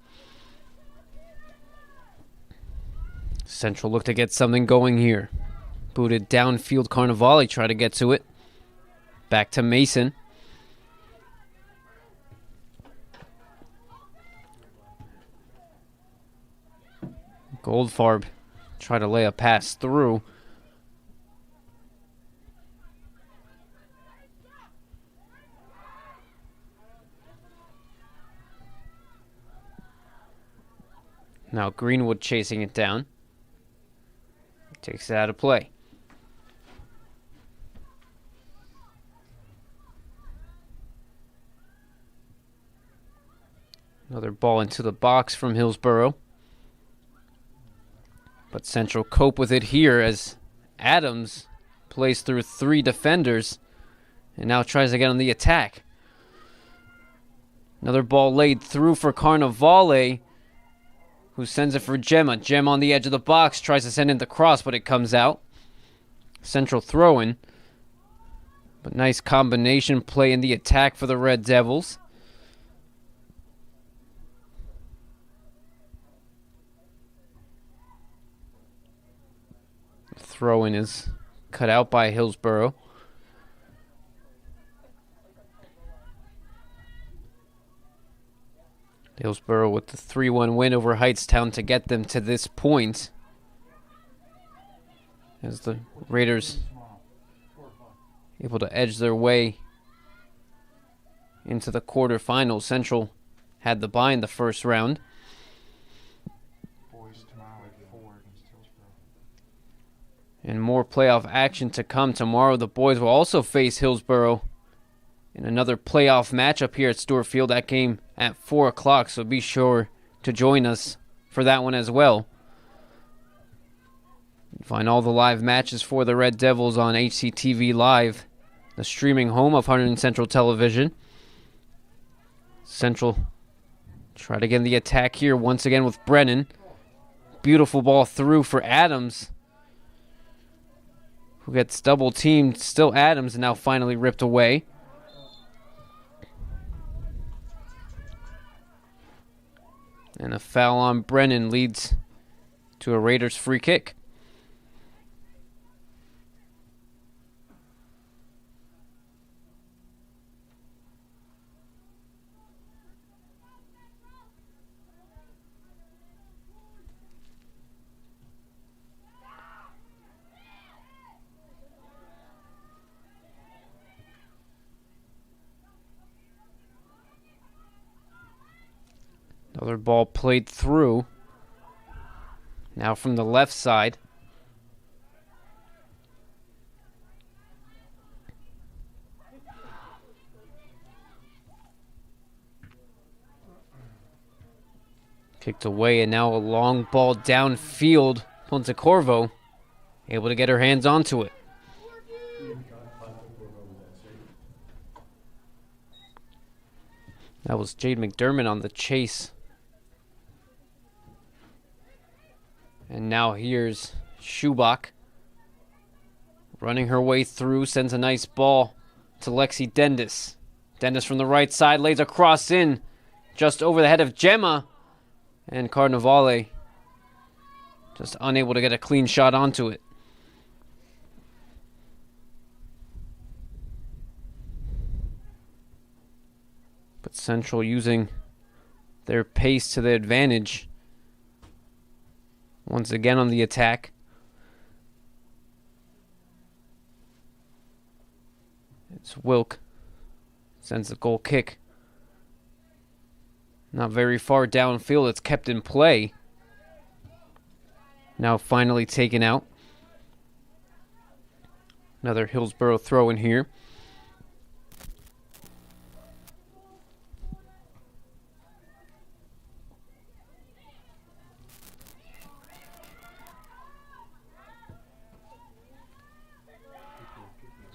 Central look to get something going here. Booted downfield. Carnevale try to get to it. Back to Mason. Goldfarb try to lay a pass through. Now Greenwood chasing it down. Takes it out of play. Another ball into the box from Hillsboro. But Central cope with it here as Adams plays through 3 defenders and now tries to get on the attack. Another ball laid through for Carnevale, who sends it for Gemma. Gemma on the edge of the box tries to send in the cross, but it comes out. Central throw-in. But nice combination play in the attack for the Red Devils. Throw-in is cut out by Hillsboro. Hillsboro with the 3-1 win over Heightstown to get them to this point. As the Raiders able to edge their way into the quarterfinals. Central had the bye in the first round. Boys tomorrow at 4 against Hillsboro. And more playoff action to come tomorrow. The boys will also face Hillsboro in another playoff matchup here at Stewart Field. That game at 4 o'clock, so be sure to join us for that one as well. You can find all the live matches for the Red Devils on HCTV Live, the streaming home of Hunterdon Central Television. Central try to get in the attack here once again with Brennan. Beautiful ball through for Adams, who gets double teamed. Still Adams, and now finally ripped away. And a foul on Brennan leads to a Raiders free kick. Another ball played through. Now from the left side. Kicked away, and now a long ball downfield. Pontecorvo able to get her hands onto it. That was Jade McDermott on the chase. And now here's Schubach. Running her way through, sends a nice ball to Lexi Dendis. Dendis from the right side lays a cross in just over the head of Gemma. And Carnevale just unable to get a clean shot onto it. But Central using their pace to their advantage. Once again on the attack. It's Wilk. Sends the goal kick. Not very far downfield. It's kept in play. Now finally taken out. Another Hillsboro throw in here.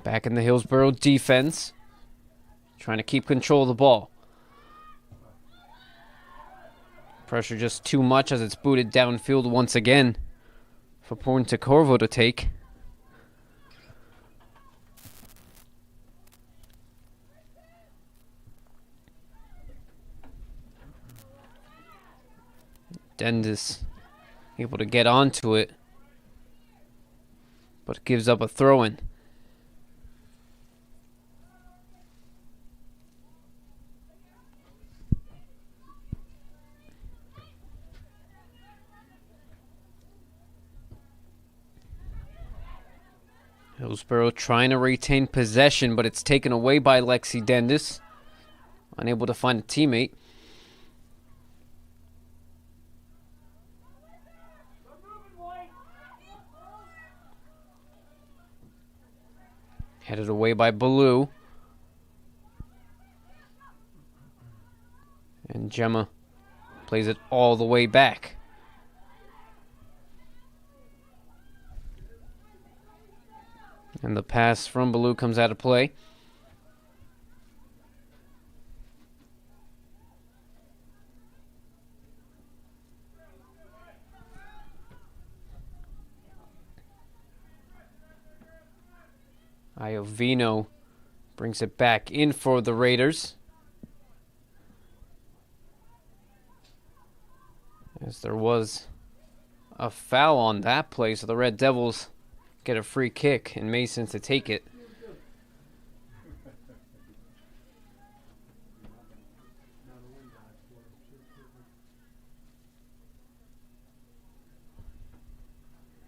Back in the Hillsboro defense. Trying to keep control of the ball. Pressure just too much as it's booted downfield once again for Pontecorvo to take. Dendis able to get onto it, but gives up a throw-in. Hillsboro trying to retain possession, but it's taken away by Lexi Dendis. Unable to find a teammate. Headed away by Baloo. And Gemma plays it all the way back. And the pass from Baloo comes out of play. Iovino brings it back in for the Raiders. As there was a foul on that play, so the Red Devils get a free kick and Mason to take it.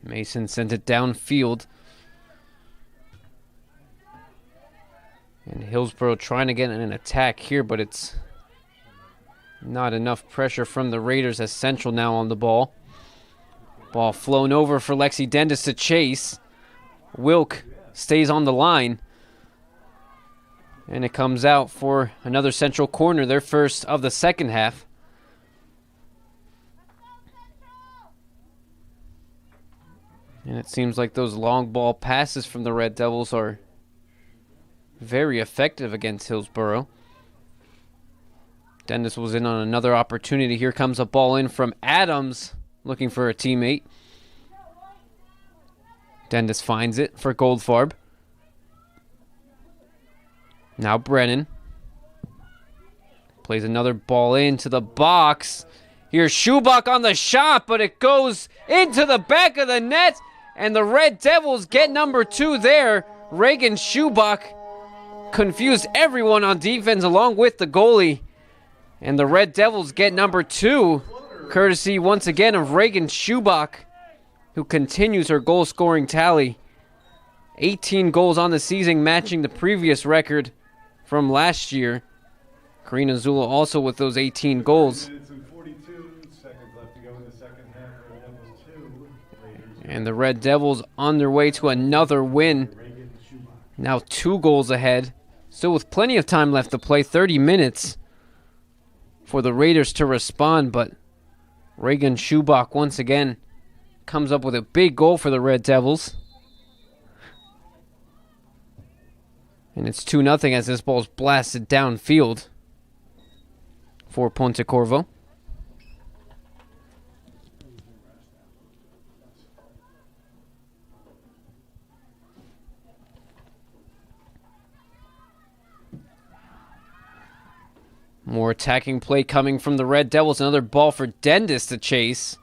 Mason sent it downfield. And Hillsboro trying to get an attack here, but it's not enough pressure from the Raiders as Central now on the ball. Ball flown over for Lexi Dendis to chase. Wilk stays on the line. And it comes out for another Central corner, their first of the second half. And it seems like those long ball passes from the Red Devils are very effective against Hillsboro. Dendis was in on another opportunity. Here comes a ball in from Adams, looking for a teammate. Dendis finds it for Goldfarb. Now Brennan plays another ball into the box, Here's Schubach on the shot, but it goes into the back of the net, and the Red Devils get number 2 there. Reagan Schubach confused everyone on defense along with the goalie, and the Red Devils get number 2, courtesy once again of Reagan Schubach, who continues her goal-scoring tally. 18 goals on the season, matching the previous record from last year. Karina Zula also with those 18 goals. And the Red Devils on their way to another win. Now 2 goals ahead. Still with plenty of time left to play, 30 minutes for the Raiders to respond, but Reagan Schubach once again comes up with a big goal for the Red Devils. And it's 2-0 as this ball's blasted downfield for Pontecorvo. More attacking play coming from the Red Devils. Another ball for Dendis to chase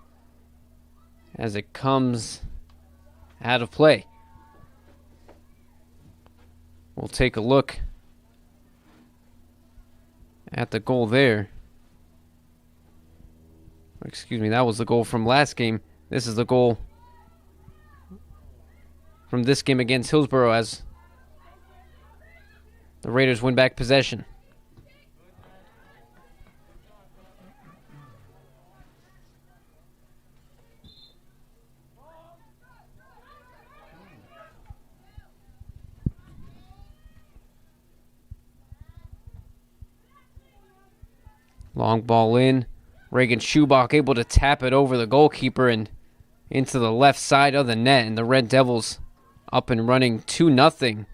as it comes out of play. We'll take a look at the goal there. Excuse me, that was the goal from last game. This is the goal from this game against Hillsboro as the Raiders win back possession. Long ball in. Reagan Schubach able to tap it over the goalkeeper and into the left side of the net. And the Red Devils up and running 2-0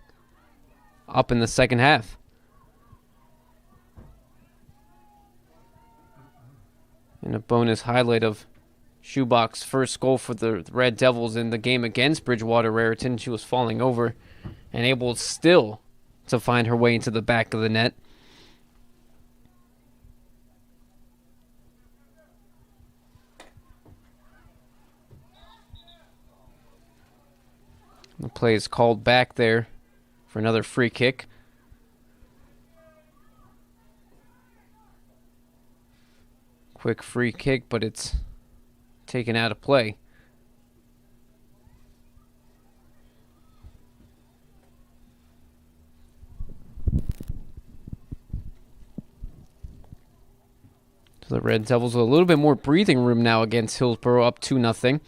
up in the second half. And a bonus highlight of Schubach's first goal for the Red Devils in the game against Bridgewater Raritan. She was falling over and able still to find her way into the back of the net. The play is called back there for another free kick. Quick free kick, but it's taken out of play. So the Red Devils with a little bit more breathing room now against Hillsboro, up 2-0.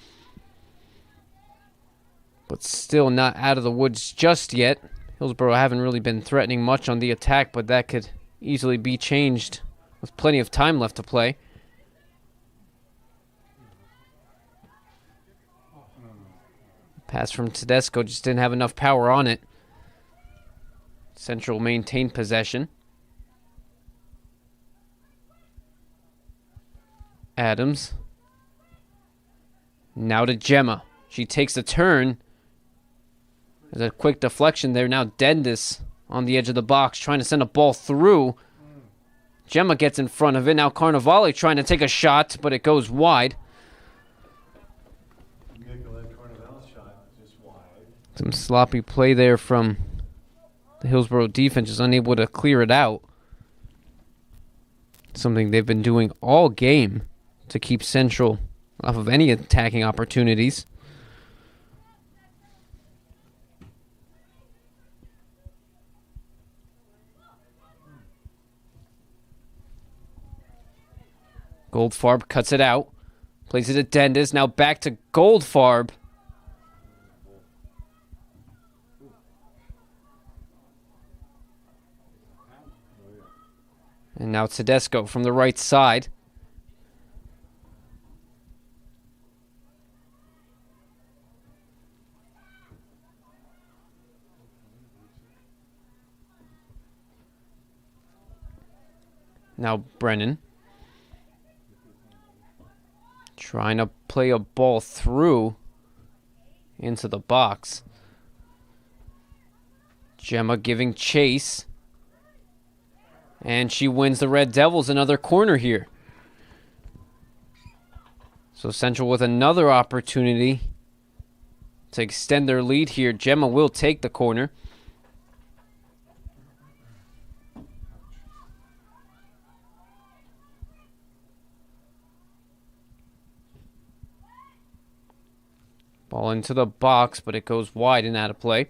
But still not out of the woods just yet. Hillsboro haven't really been threatening much on the attack, but that could easily be changed with plenty of time left to play. Pass from Tedesco just didn't have enough power on it. Central maintained possession. Adams. Now to Gemma. She takes a turn. There's a quick deflection there. Now Dendis on the edge of the box trying to send a ball through. Gemma gets in front of it. Now Carnevale trying to take a shot, but it goes wide. Nicolette Carnevale's shot just wide. Some sloppy play there from the Hillsboro defense, just unable to clear it out. Something they've been doing all game to keep Central off of any attacking opportunities. Goldfarb cuts it out. Plays it at Dendis. Now back to Goldfarb. And now Tedesco from the right side. Now Brennan. Trying to play a ball through into the box. Gemma giving chase. And she wins the Red Devils another corner here. So Central with another opportunity to extend their lead here. Gemma will take the corner. Ball into the box, but it goes wide and out of play.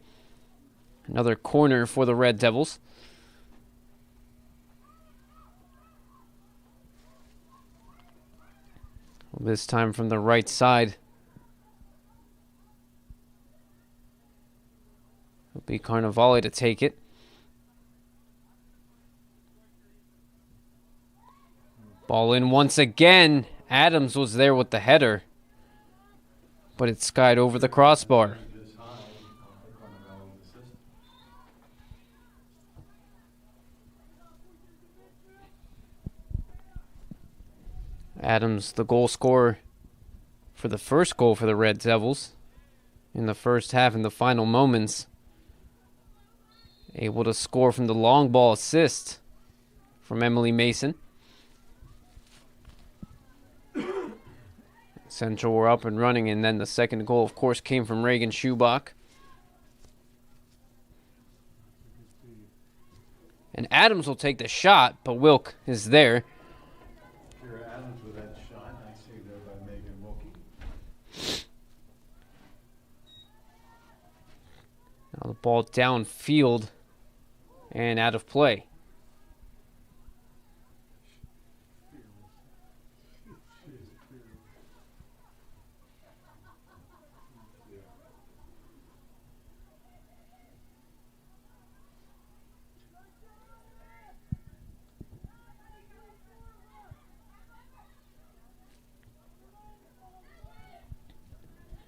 Another corner for the Red Devils. This time from the right side. It'll be Carnevale to take it. Ball in once again. Adams was there with the header, but it skied over the crossbar. Adams, the goal scorer for the first goal for the Red Devils in the first half, in the final moments. Able to score from the long ball assist from Emily Mason. Central were up and running, and then the second goal, of course, came from Reagan Schubach. And Adams will take the shot, but Wilk is there. Adams with that shot, I see there by Megan Wilkie. Now the ball downfield and out of play.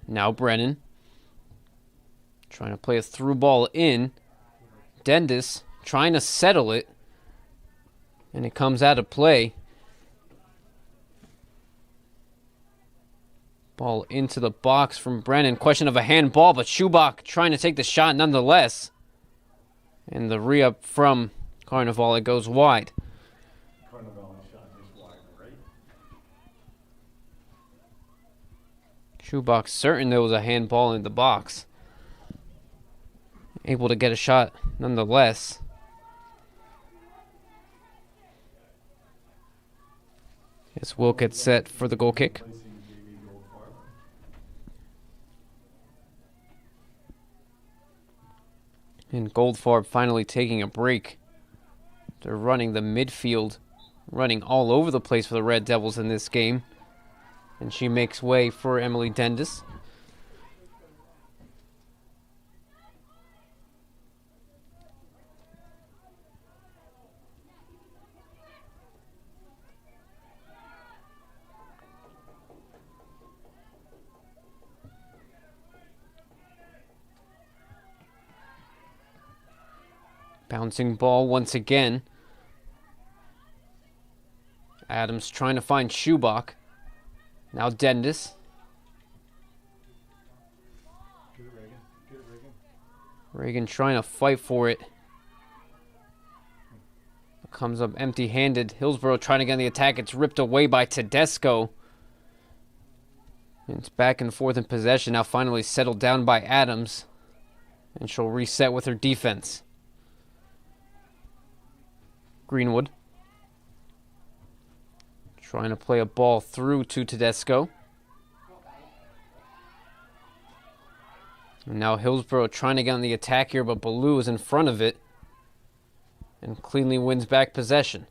Now Brennan trying to play a through ball in. Dendis trying to settle it, and it comes out of play. Ball into the box from Brennan. Question of a handball, but Schubach trying to take the shot nonetheless. And the re-up from Carnevale goes wide. Schubach certain there was a handball in the box. Able to get a shot nonetheless. Yes, Wilk gets set for the goal kick. And Goldfarb finally taking a break. They're running the midfield, running all over the place for the Red Devils in this game. And she makes way for Emily Dendis. Bouncing ball once again. Adams trying to find Schubach. Now Dendis. Reagan trying to fight for it. Comes up empty-handed. Hillsboro trying to get on the attack. It's ripped away by Tedesco. And it's back and forth in possession. Now finally settled down by Adams. And she'll reset with her defense. Greenwood. Trying to play a ball through to Tedesco. And now Hillsboro trying to get on the attack here, but Ballou is in front of it. And cleanly wins back possession.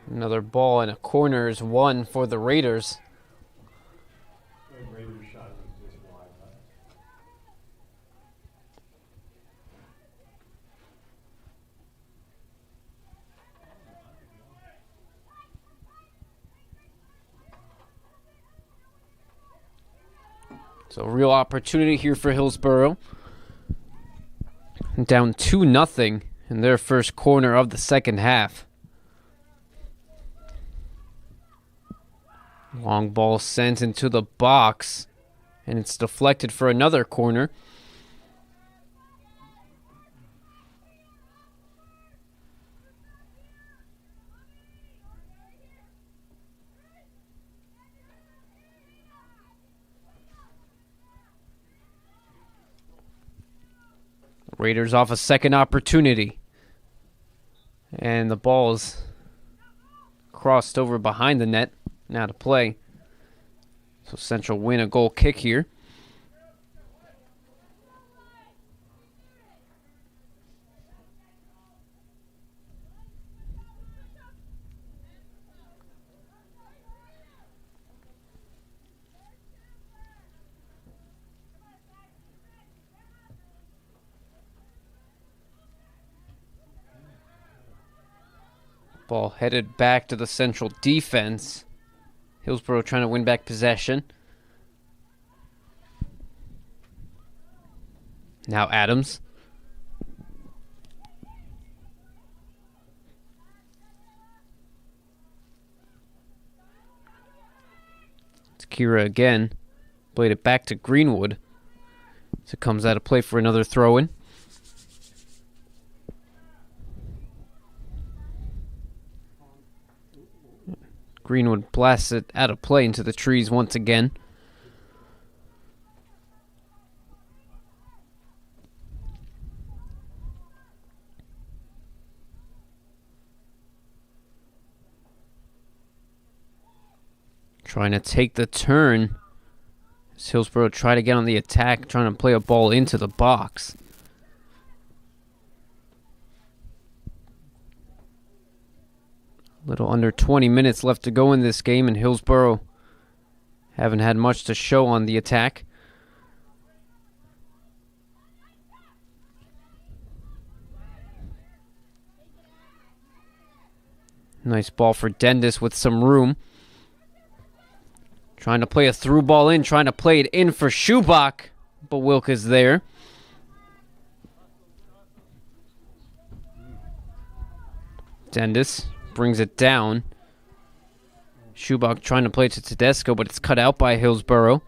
Another ball and a corner is won for the Raiders. So real opportunity here for Hillsboro. Down 2-0 in their first corner of the second half. Long ball sent into the box, and it's deflected for another corner. Raiders off a second opportunity. And the ball's crossed over behind the net. Now to play. So Central win a goal kick here. Ball headed back to the Central defense. Hillsboro trying to win back possession. Now Adams. It's Ciara again. Played it back to Greenwood. So it comes out of play for another throw-in. Greenwood blasts it out of play into the trees once again. Trying to take the turn. As Hillsboro try to get on the attack, trying to play a ball into the box. Little under 20 minutes left to go in this game, and Hillsboro haven't had much to show on the attack. Nice ball for Dendis with some room. Trying to play a through ball in, trying to play it in for Schubach, but Wilk is there. Dendis brings it down. Schubach trying to play it to Tedesco, but it's cut out by Hillsboro.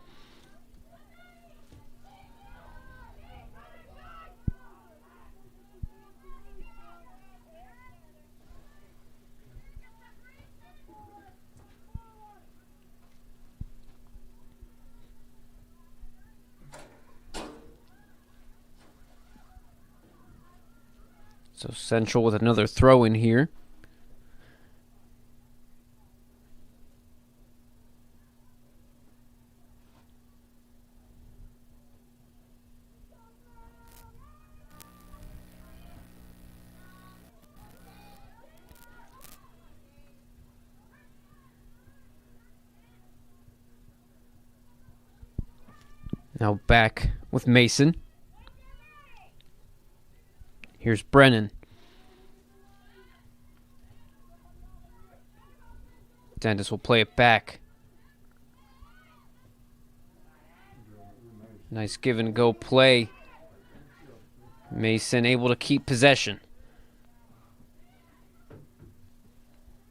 So Central with another throw in here. Now back with Mason. Here's Brennan. Dendis will play it back. Nice give and go play. Mason able to keep possession.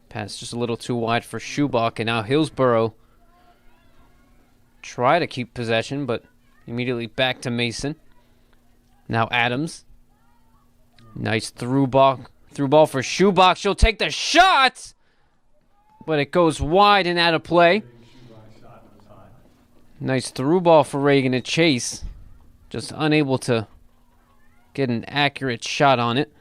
Pass just a little too wide for Schubach, and now Hillsboro try to keep possession, but immediately back to Mason. Now Adams. Nice through ball for Schubach. She'll take the shot, but it goes wide and out of play. Nice through ball for Reagan to chase. Just unable to get an accurate shot on it.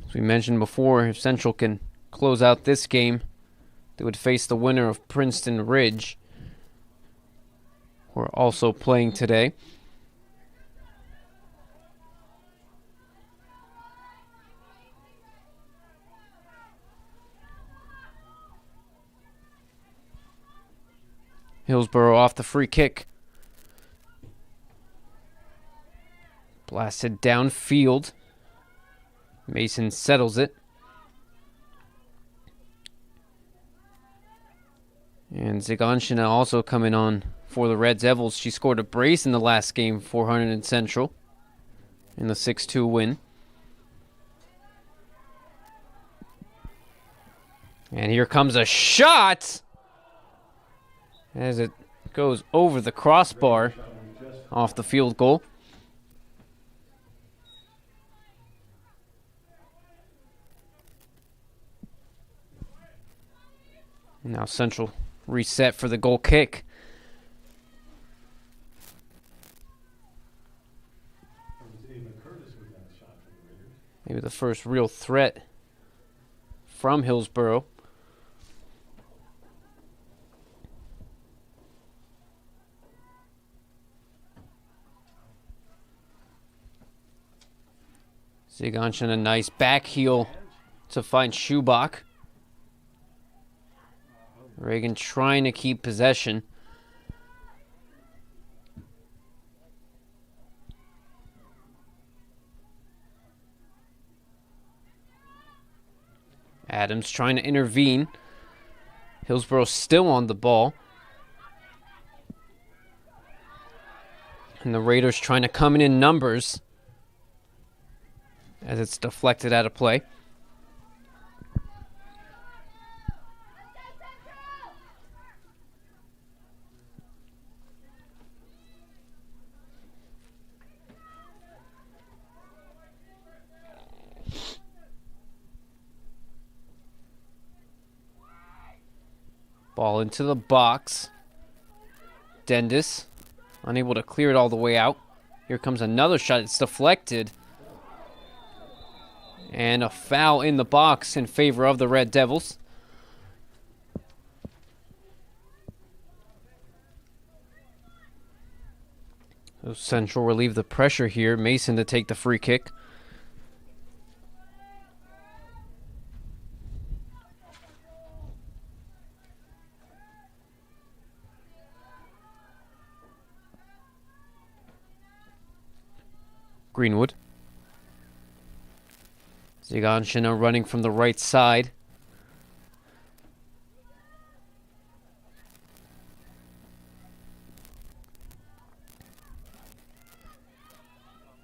As we mentioned before, if Central can close out this game, they would face the winner of Princeton Ridge, who are also playing today. Hillsboro off the free kick. Blasted downfield. Mason settles it. And Ziganshina also coming on for the Red Devils. She scored a brace in the last game for Hunterdon Central in the 6-2 win. And here comes a shot as it goes over the crossbar off the field goal. Now Central reset for the goal kick. Maybe the first real threat from Hillsboro. Ziganshin a nice back heel to find Schubach. Reagan trying to keep possession. Adams trying to intervene. Hillsboro still on the ball. And the Raiders trying to come in numbers as it's deflected out of play. Ball into the box. Dendis unable to clear it all the way out. Here comes another shot. It's deflected. And a foul in the box in favor of the Red Devils. So Central relieve the pressure here. Mason to take the free kick. Greenwood. Ziganshina running from the right side.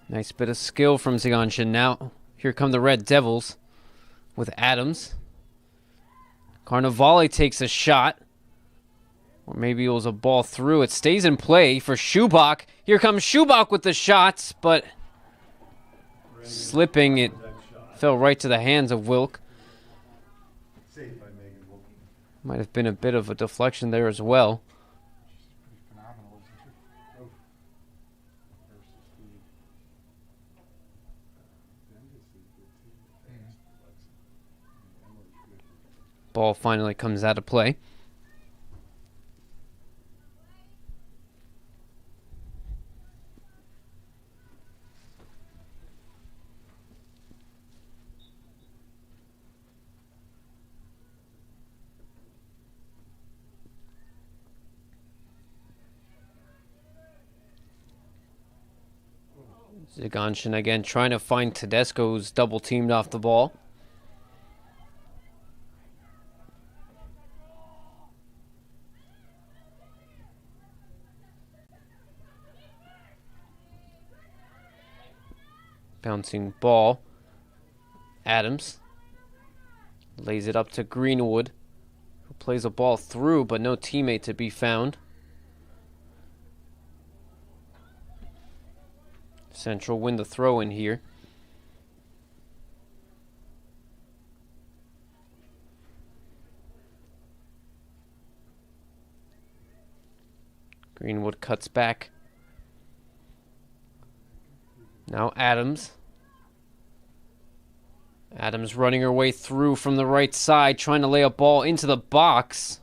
Nice bit of skill from Ziganshin. Now, here come the Red Devils with Adams. Carnevale takes a shot. Or maybe it was a ball through. It stays in play for Schubach. Here comes Schubach with the shots, but slipping, it fell right to the hands of Wilk. Might have been a bit of a deflection there as well. Ball finally comes out of play. Ziganshin again trying to find Tedesco, who's double teamed off the ball. Bouncing ball. Adams lays it up to Greenwood, who plays a ball through, but no teammate to be found. Central win the throw in here. Greenwood cuts back. Now Adams. Adams running her way through from the right side, trying to lay a ball into the box.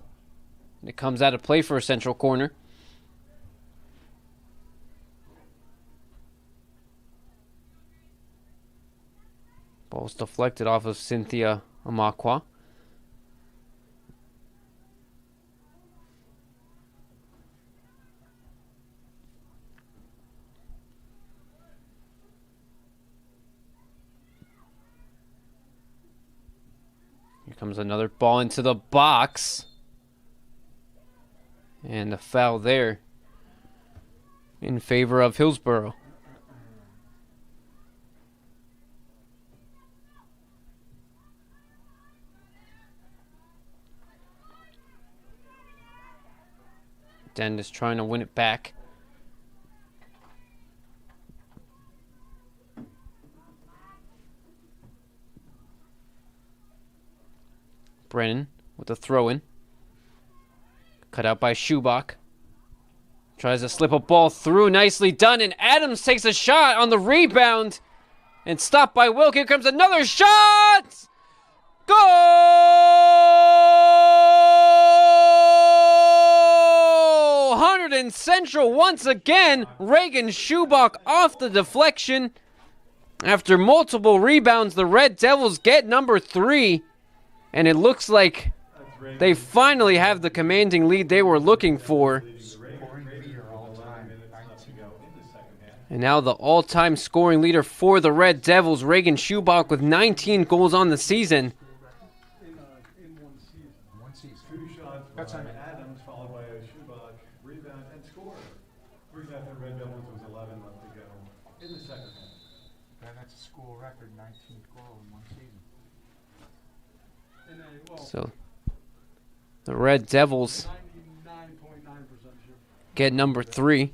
It comes out of play for a Central corner. Ball's deflected off of Cynthia Amakwa. Here comes another ball into the box. And a foul there in favor of Hillsboro. Dendis trying to win it back. Brennan with the throw-in. Cut out by Schubach. Tries to slip a ball through. Nicely done. And Adams takes a shot on the rebound. And stopped by Wilk. Here comes another shot! Goal! Hunterdon Central once again. Reagan Schubach off the deflection. After multiple rebounds, the Red Devils get number 3. And it looks like they finally have the commanding lead they were looking for. And now the all-time scoring leader for the Red Devils, Reagan Schubach, with 19 goals on the season. In one season. 2 shots by Adams, followed by Schubach, rebound, and score. First half the Red Devils was 11 left to go in the second half. That's a school record, 19th goal in one season. So the Red Devils get number 3.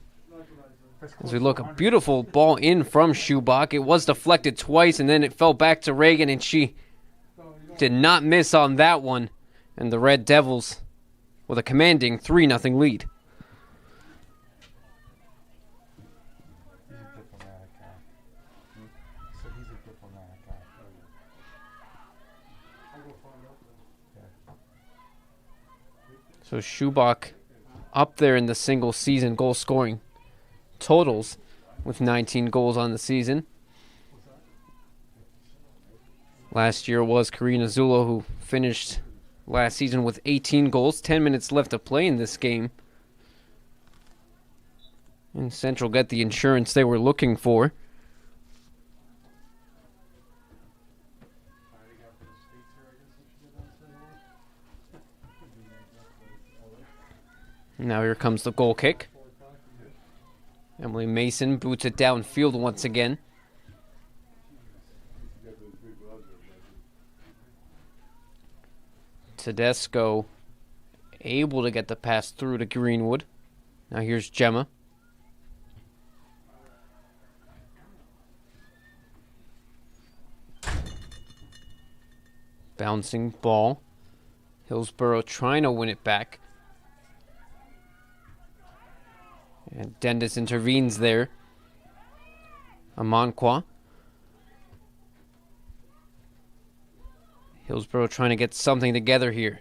As we look, a beautiful ball in from Schubach. It was deflected twice, and then it fell back to Reagan, and she did not miss on that one. And the Red Devils with a commanding 3-0 lead. So Schubach up there in the single season goal scoring totals with 19 goals on the season. Last year was Karina Zulo, who finished last season with 18 goals. 10 minutes left to play in this game. And Central get the insurance they were looking for. Now here comes the goal kick. Emily Mason boots it downfield once again. Tedesco able to get the pass through to Greenwood. Now here's Gemma. Bouncing ball. Hillsboro trying to win it back. And Dendis intervenes there. Amanqua. Hillsboro trying to get something together here.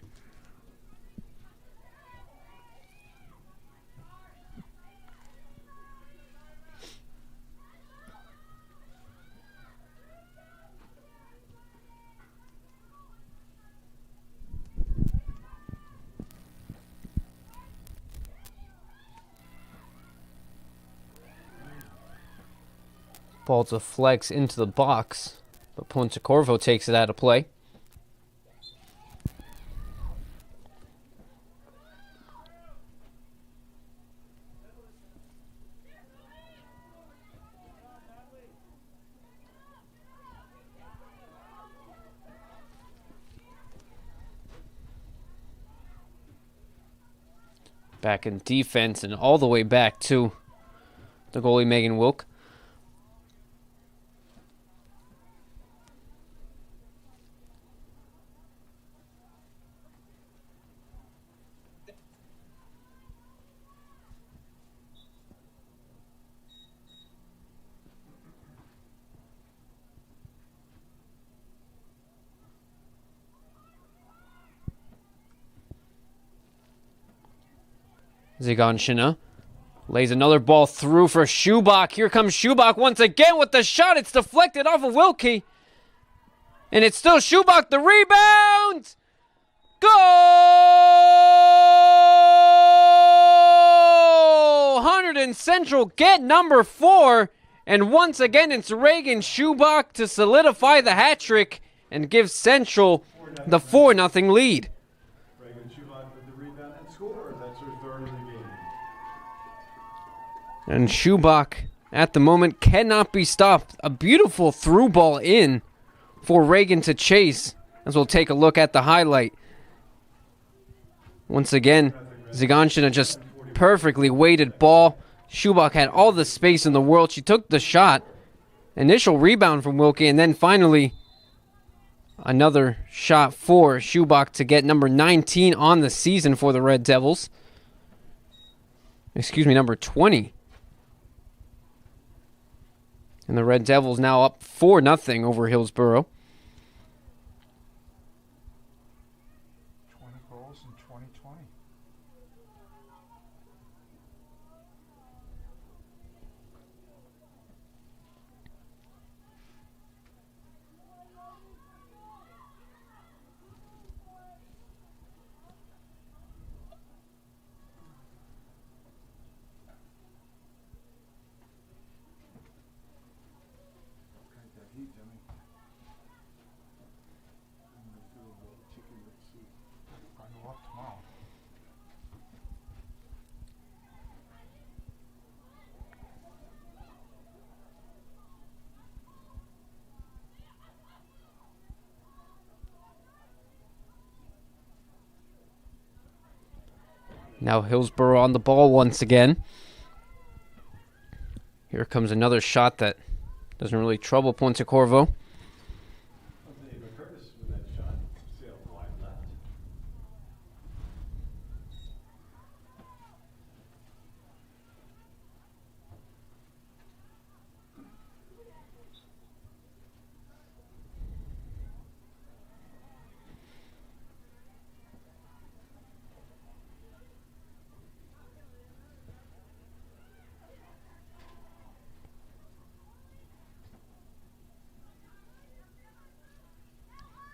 Ball deflects into the box, but Pontecorvo takes it out of play. Back in defense and all the way back to the goalie Megan Wilk. Ziganshina lays another ball through for Schubach. Here comes Schubach once again with the shot. It's deflected off of Wilkie. And it's still Schubach, the rebound! Goal! Hunterdon Central get number 4. And once again, it's Reagan Schubach to solidify the hat trick and give Central the 4-0 lead. And Schubach, at the moment, cannot be stopped. A beautiful through ball in for Reagan to chase, as we'll take a look at the highlight. Once again, Ziganshina just perfectly weighted ball. Schubach had all the space in the world. She took the shot. Initial rebound from Wilkie, and then finally another shot for Schubach to get number 19 on the season for the Red Devils. Excuse me, number 20. And the Red Devils now up 4-0 over Hillsboro. 20 goals in 2020. Now Hillsboro on the ball once again. Here comes another shot that doesn't really trouble Ponte Corvo.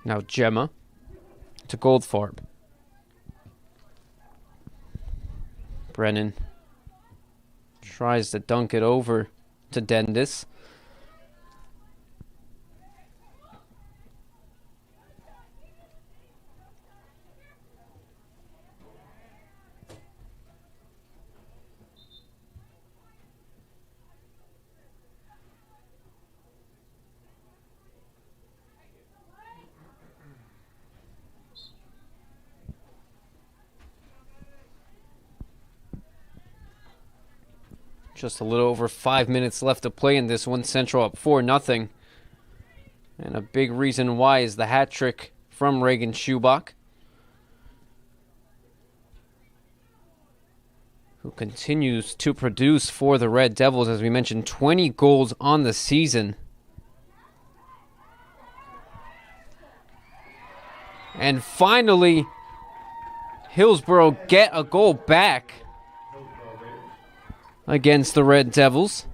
Now Gemma to Goldfarb. Brennan tries to dunk it over to Dendis. Just a little over 5 minutes left to play in this one. Central up 4-0. And a big reason why is the hat trick from Reagan Schubach, who continues to produce for the Red Devils. As we mentioned, 20 goals on the season. And finally, Hillsboro get a goal back against the Red Devils.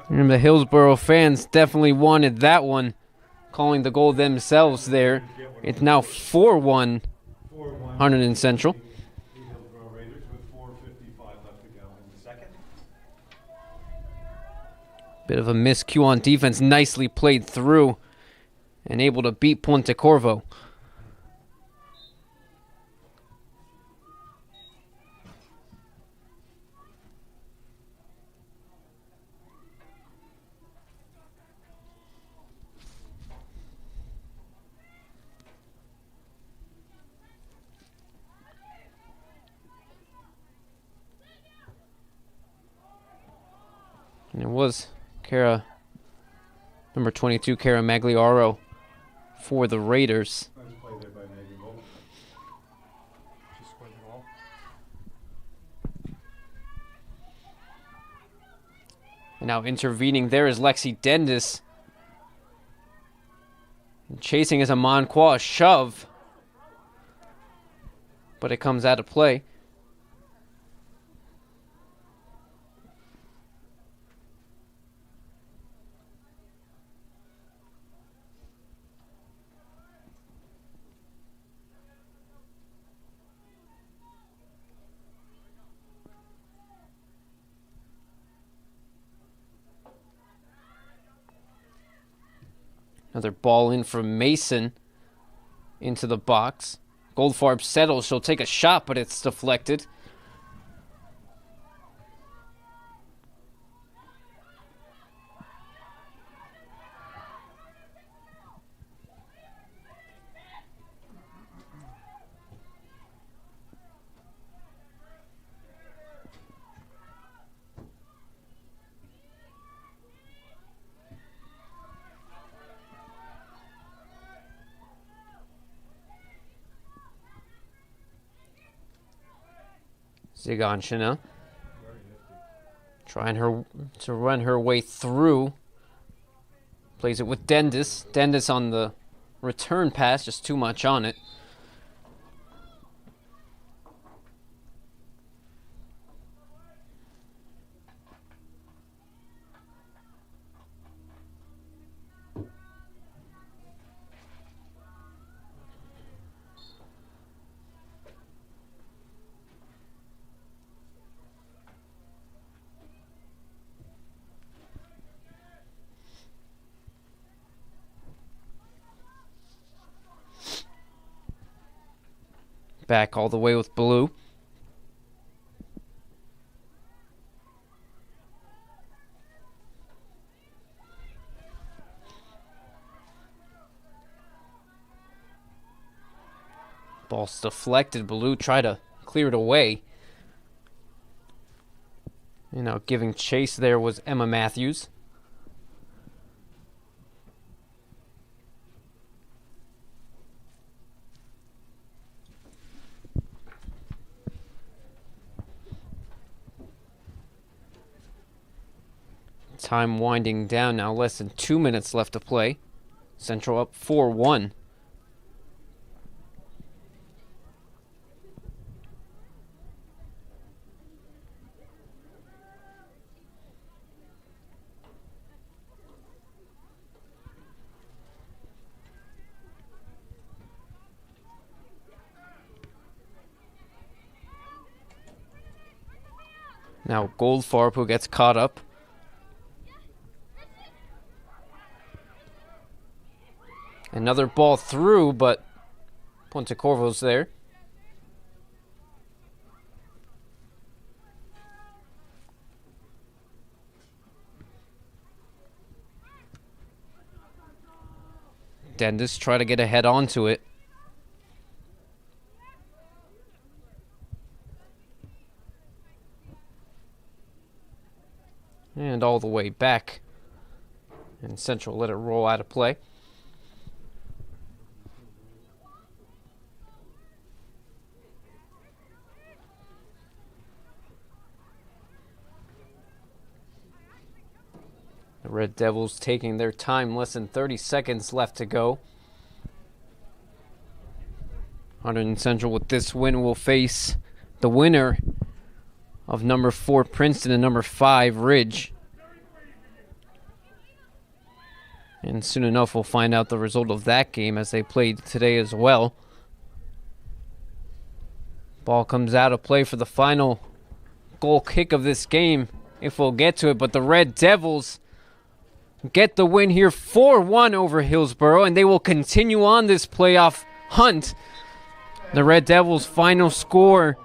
Remember, the Hillsboro fans definitely wanted that one, calling the goal themselves there. It's now 4-1 Hunterdon Central. Bit of a miscue on defense, nicely played through and able to beat Ponte Corvo. And it was Ciara, number 22, Ciara Magliaro for the Raiders. Nice play there by Maggie Bolt. She scored the goal. And now intervening there is Lexi Dendis. And chasing is a Monquois shove, but it comes out of play. Another ball in from Mason into the box. Goldfarb settles. She'll take a shot, but it's deflected. Ziganshina trying to run her way through. Plays it with Dendis. Dendis on the return pass, just too much on it. Back all the way with blue. Ball's deflected. Blue try to clear it away. You know, giving chase there was Emma Matthews. Time winding down now, less than 2 minutes left to play. Central up 4-1. Now Goldfarb, who gets caught up. Another ball through, but Pontecorvo's there. Dendis try to get a head onto it. And all the way back. And Central let it roll out of play. The Red Devils taking their time, less than 30 seconds left to go. Hunterdon Central with this win will face the winner of number 4 Princeton and number 5 Ridge. And soon enough we'll find out the result of that game as they played today as well. Ball comes out of play for the final goal kick of this game, if we'll get to it, but the Red Devils get the win here 4-1 over Hillsboro, and they will continue on this playoff hunt. The Red Devils' final score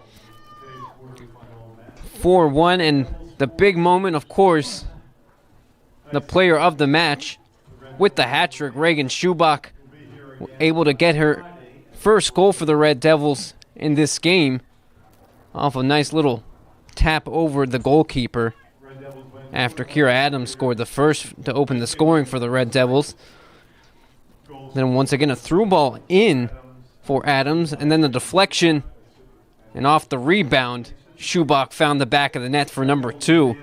4-1, and the big moment, of course, the player of the match with the hat trick, Reagan Schubach, able to get her first goal for the Red Devils in this game off a nice little tap over the goalkeeper after Ciara Adams scored the first to open the scoring for the Red Devils. Then once again a through ball in for Adams, and then the deflection, and off the rebound, Schubach found the back of the net for number 2.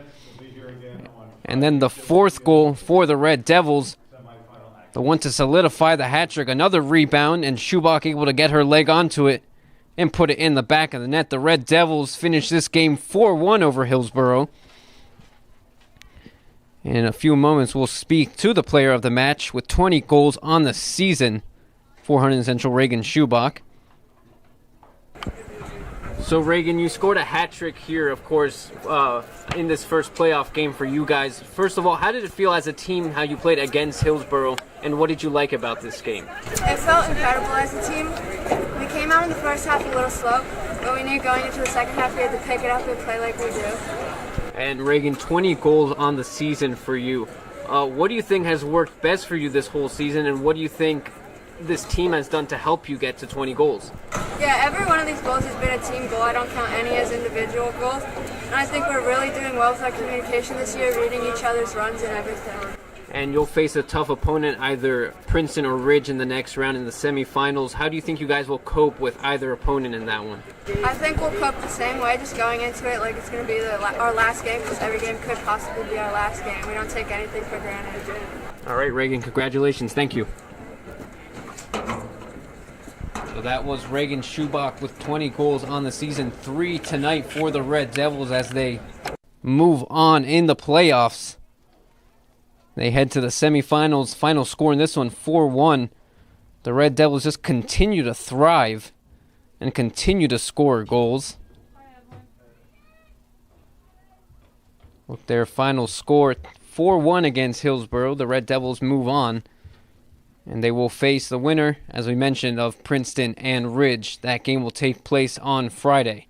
And then the fourth goal for the Red Devils, the one to solidify the hat trick, another rebound, and Schubach able to get her leg onto it and put it in the back of the net. The Red Devils finish this game 4-1 over Hillsboro. In a few moments, we'll speak to the player of the match with 20 goals on the season for Hunterdon Central, Reagan Schubach. So, Reagan, you scored a hat trick here, of course, in this first playoff game for you guys. First of all, how did it feel as a team, how you played against Hillsboro, and what did you like about this game? It felt incredible as a team. We came out in the first half a little slow, but we knew going into the second half we had to pick it up and play like we do. And Reagan, 20 goals on the season for you. What do you think has worked best for you this whole season, and what do you think this team has done to help you get to 20 goals? Yeah, every one of these goals has been a team goal. I don't count any as individual goals. And I think we're really doing well with our communication this year, reading each other's runs and everything. and you'll face a tough opponent, either Princeton or Ridge, in the next round in the semifinals. How do you think you guys will cope with either opponent in that one? I think we'll cope the same way, just going into it like it's going to be our last game, because every game could possibly be our last game. We don't take anything for granted. All right, Reagan, congratulations. Thank you. So that was Reagan Schubach with 20 goals on the season, 3 tonight for the Red Devils as they move on in the playoffs. They head to the semifinals. Final score in this one, 4-1. The Red Devils just continue to thrive and continue to score goals. With their final score, 4-1 against Hillsboro, the Red Devils move on. And they will face the winner, as we mentioned, of Princeton and Ridge. That game will take place on Friday.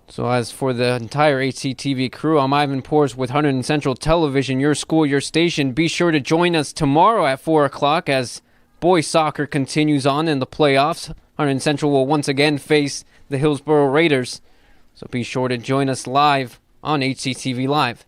So as for the entire HCTV crew, I'm Ivan Pors with Hunterdon Central Television, your school, your station. Be sure to join us tomorrow at 4 o'clock as boys soccer continues on in the playoffs. Hunterdon Central will once again face the Hillsboro Raiders. So be sure to join us live on HCTV Live.